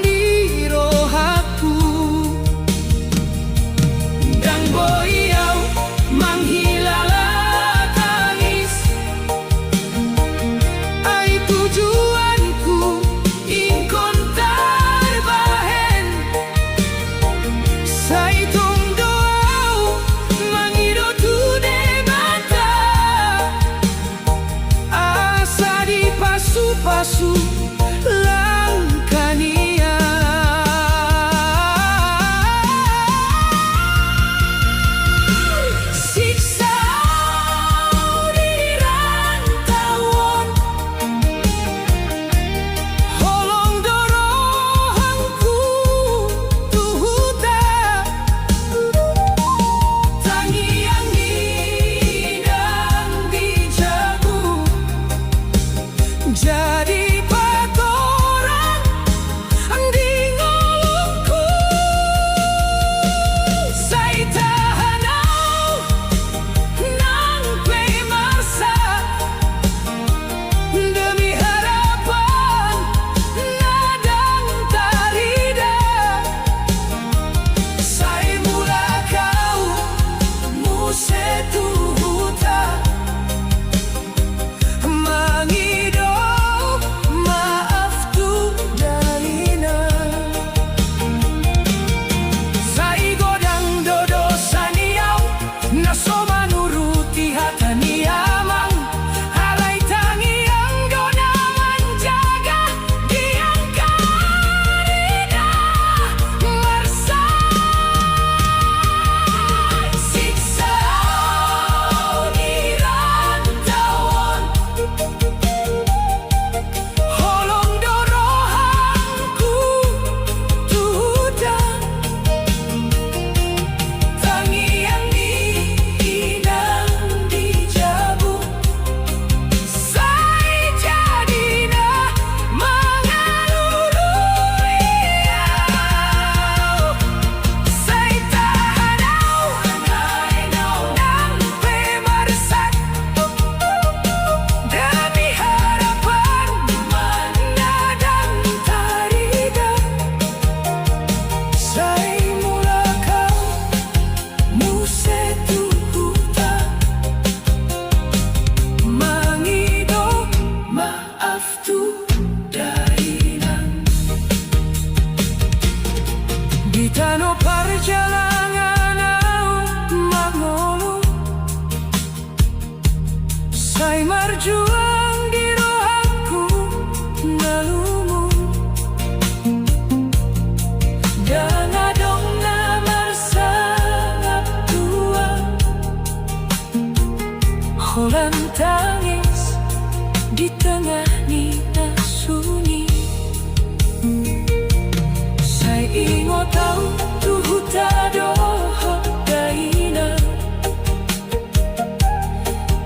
di rohaku. Dang boyau manghilala tangis, ai tujuanku ingkon tarbahen. Sai tong doau mangido tu debata, asa di pasu-pasu langkania. Siksa di rantauan, holong dorohanku tuhuta. Tangi yang hidang dijabu, jadi Bulan tangis di tengah nina sunyi. Saya ingat tahu tuh tadoh daina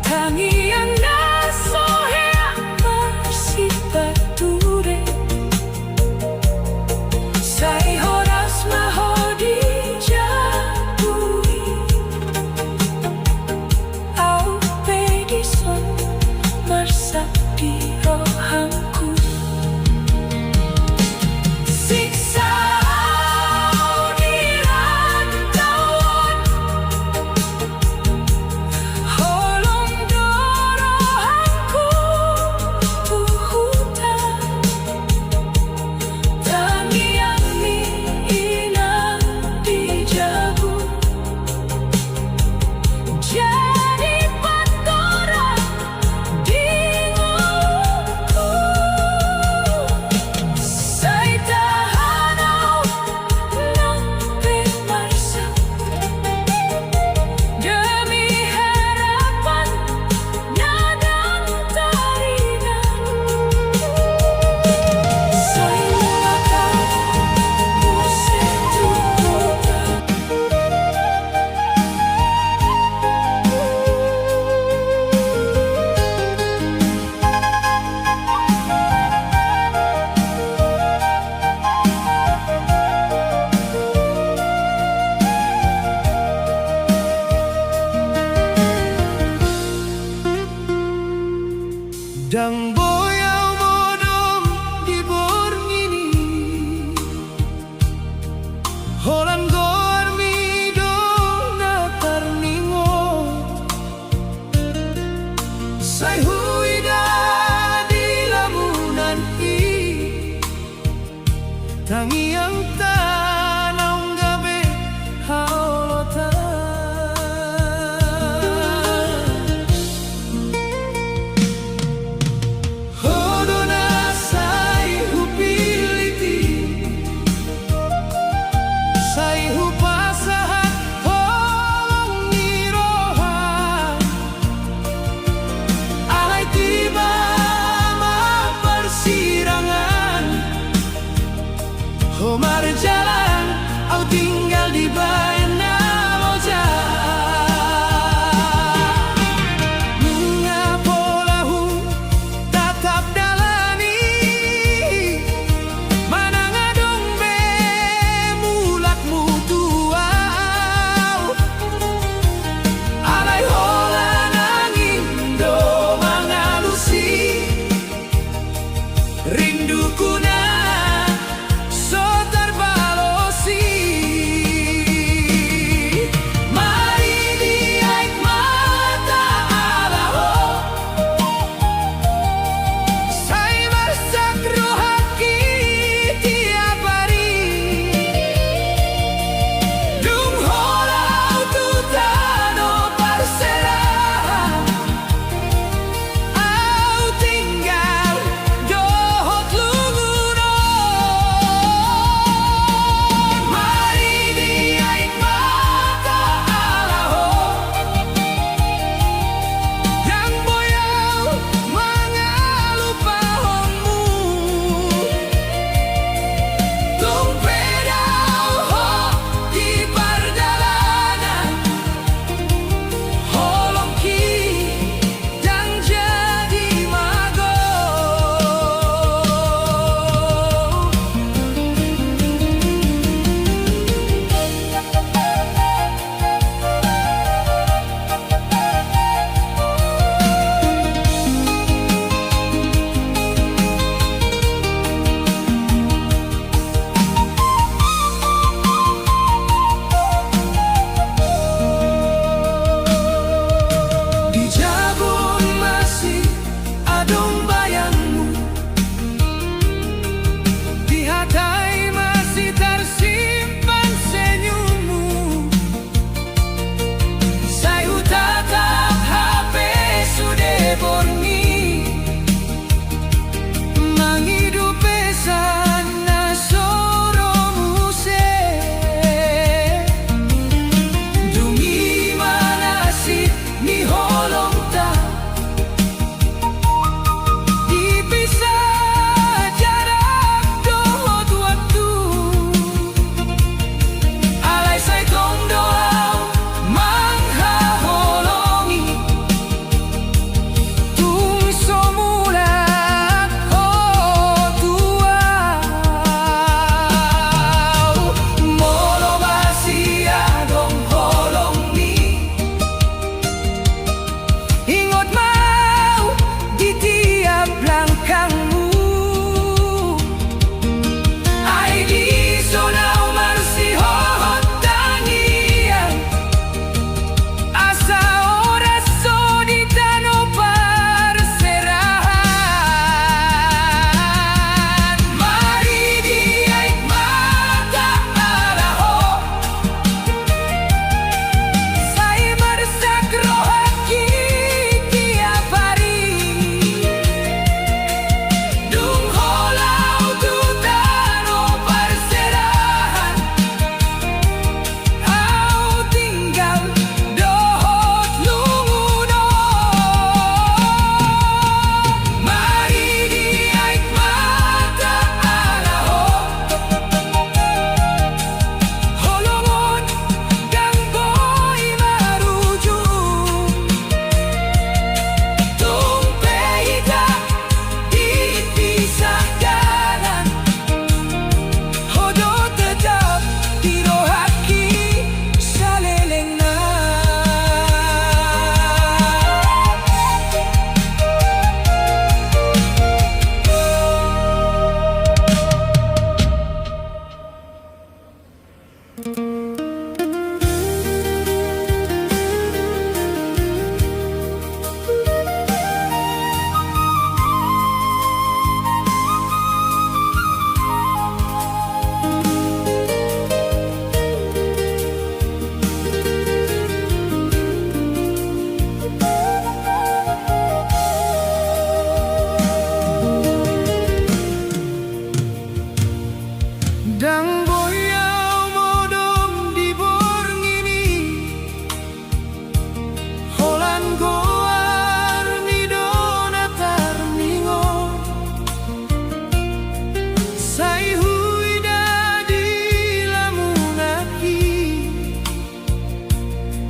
tangian nasohe masih bature. Saya horas mahodi jabui au pedison marsa piro.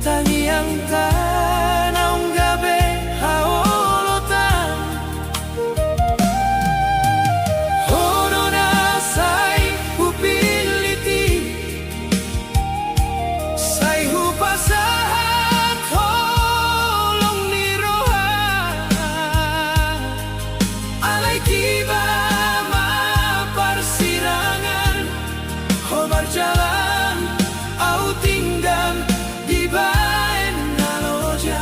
Tangiang tanaong gabi haolotan Hono nasa'y upiliti Say hupasahan holong ni Rohan Alay tiba maparsirangan Ho marjalan au tinggal di baen naloja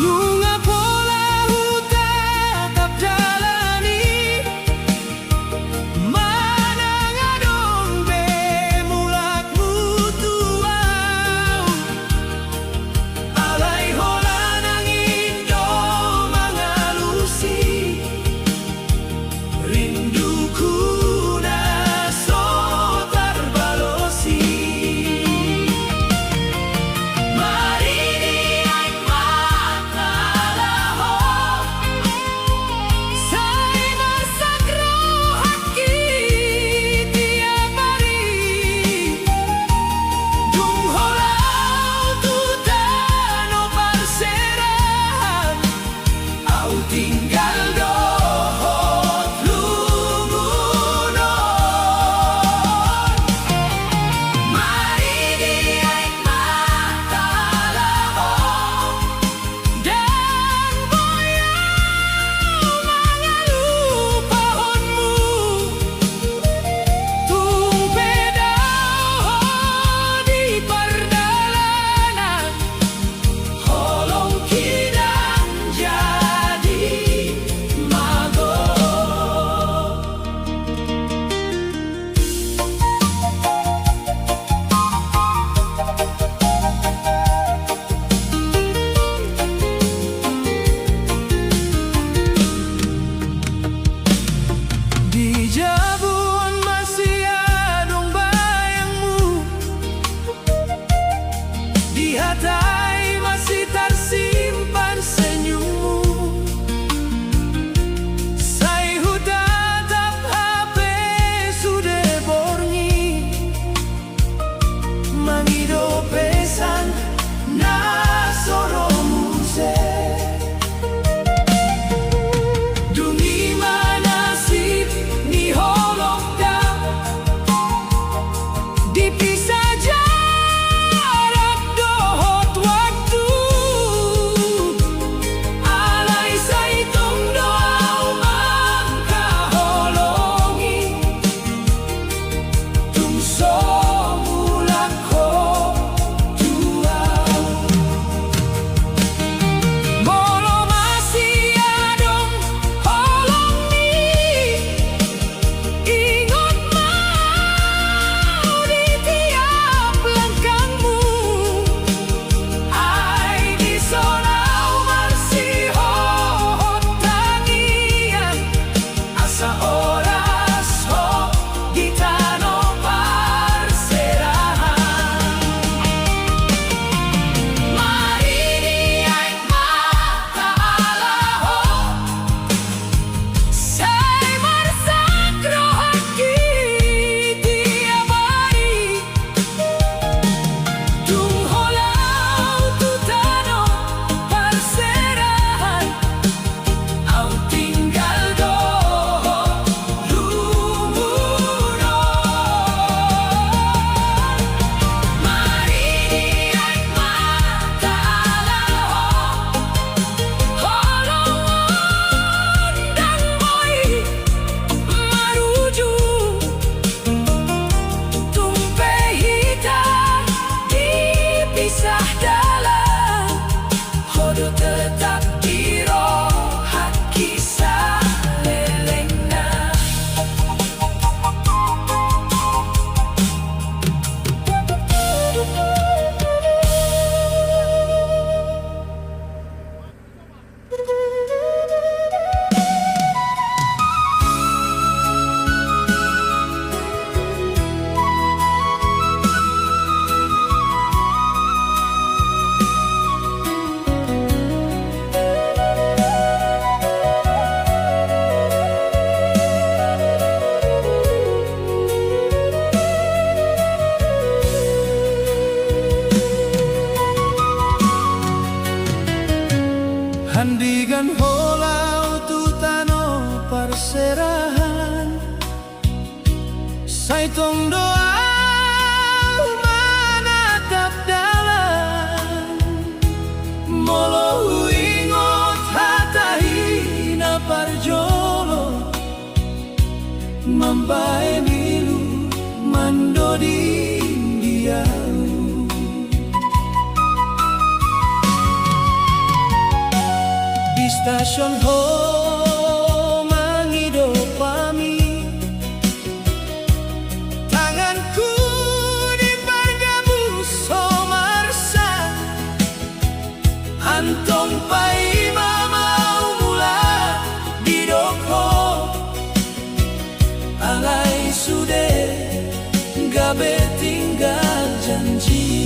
Nunga pola tetap jalani Mana ngadong be mulak mutuau Alay hola nangin do mangalusi Rinduku na so tarbalosi Marini ay makalaho Say masakro haki tiap hari Dungholau tutano parserahan Au tinggal dohot lumunon Marini ay makalaho Dan boyaw mangalupahonmu Tung pedaw di pardalanan Holong kinang jadi mago Di Jabon masih adong bayangmu Di hatai masih tersimpan senyummu Say hutatap HP sudah borngi Mangido pesan nasoro muse Dungi manasib ni holokda Dipisah jarak dohot waktu Alay say tong doaw mangkaholongi Tung so mulak ho Nasion ho mengidopami tanganku di padamu somarsa antong pai mamau mula di doko alai sude gabe tinggal janji.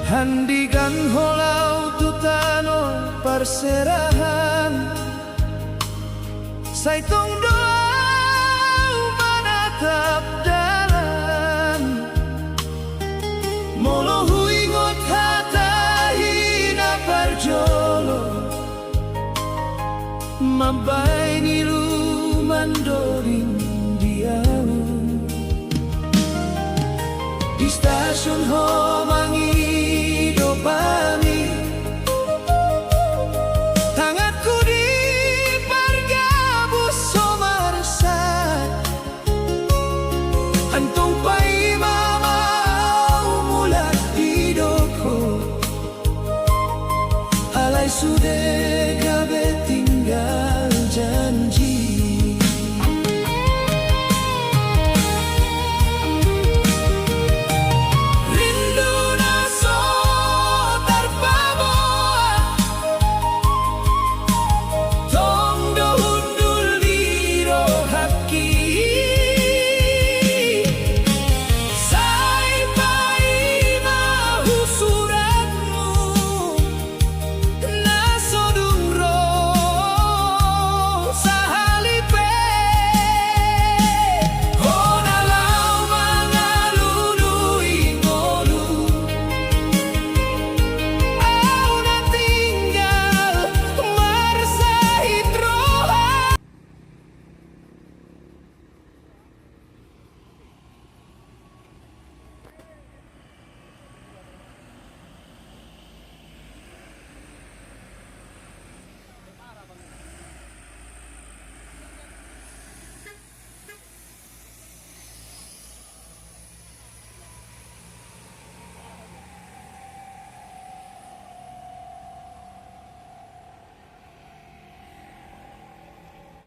Handikan holau tutano perserahan Saitong doa manatap dalan Molo huingot hatahi na parjolo bay nilu mandoling diau. Di stasiun Homangi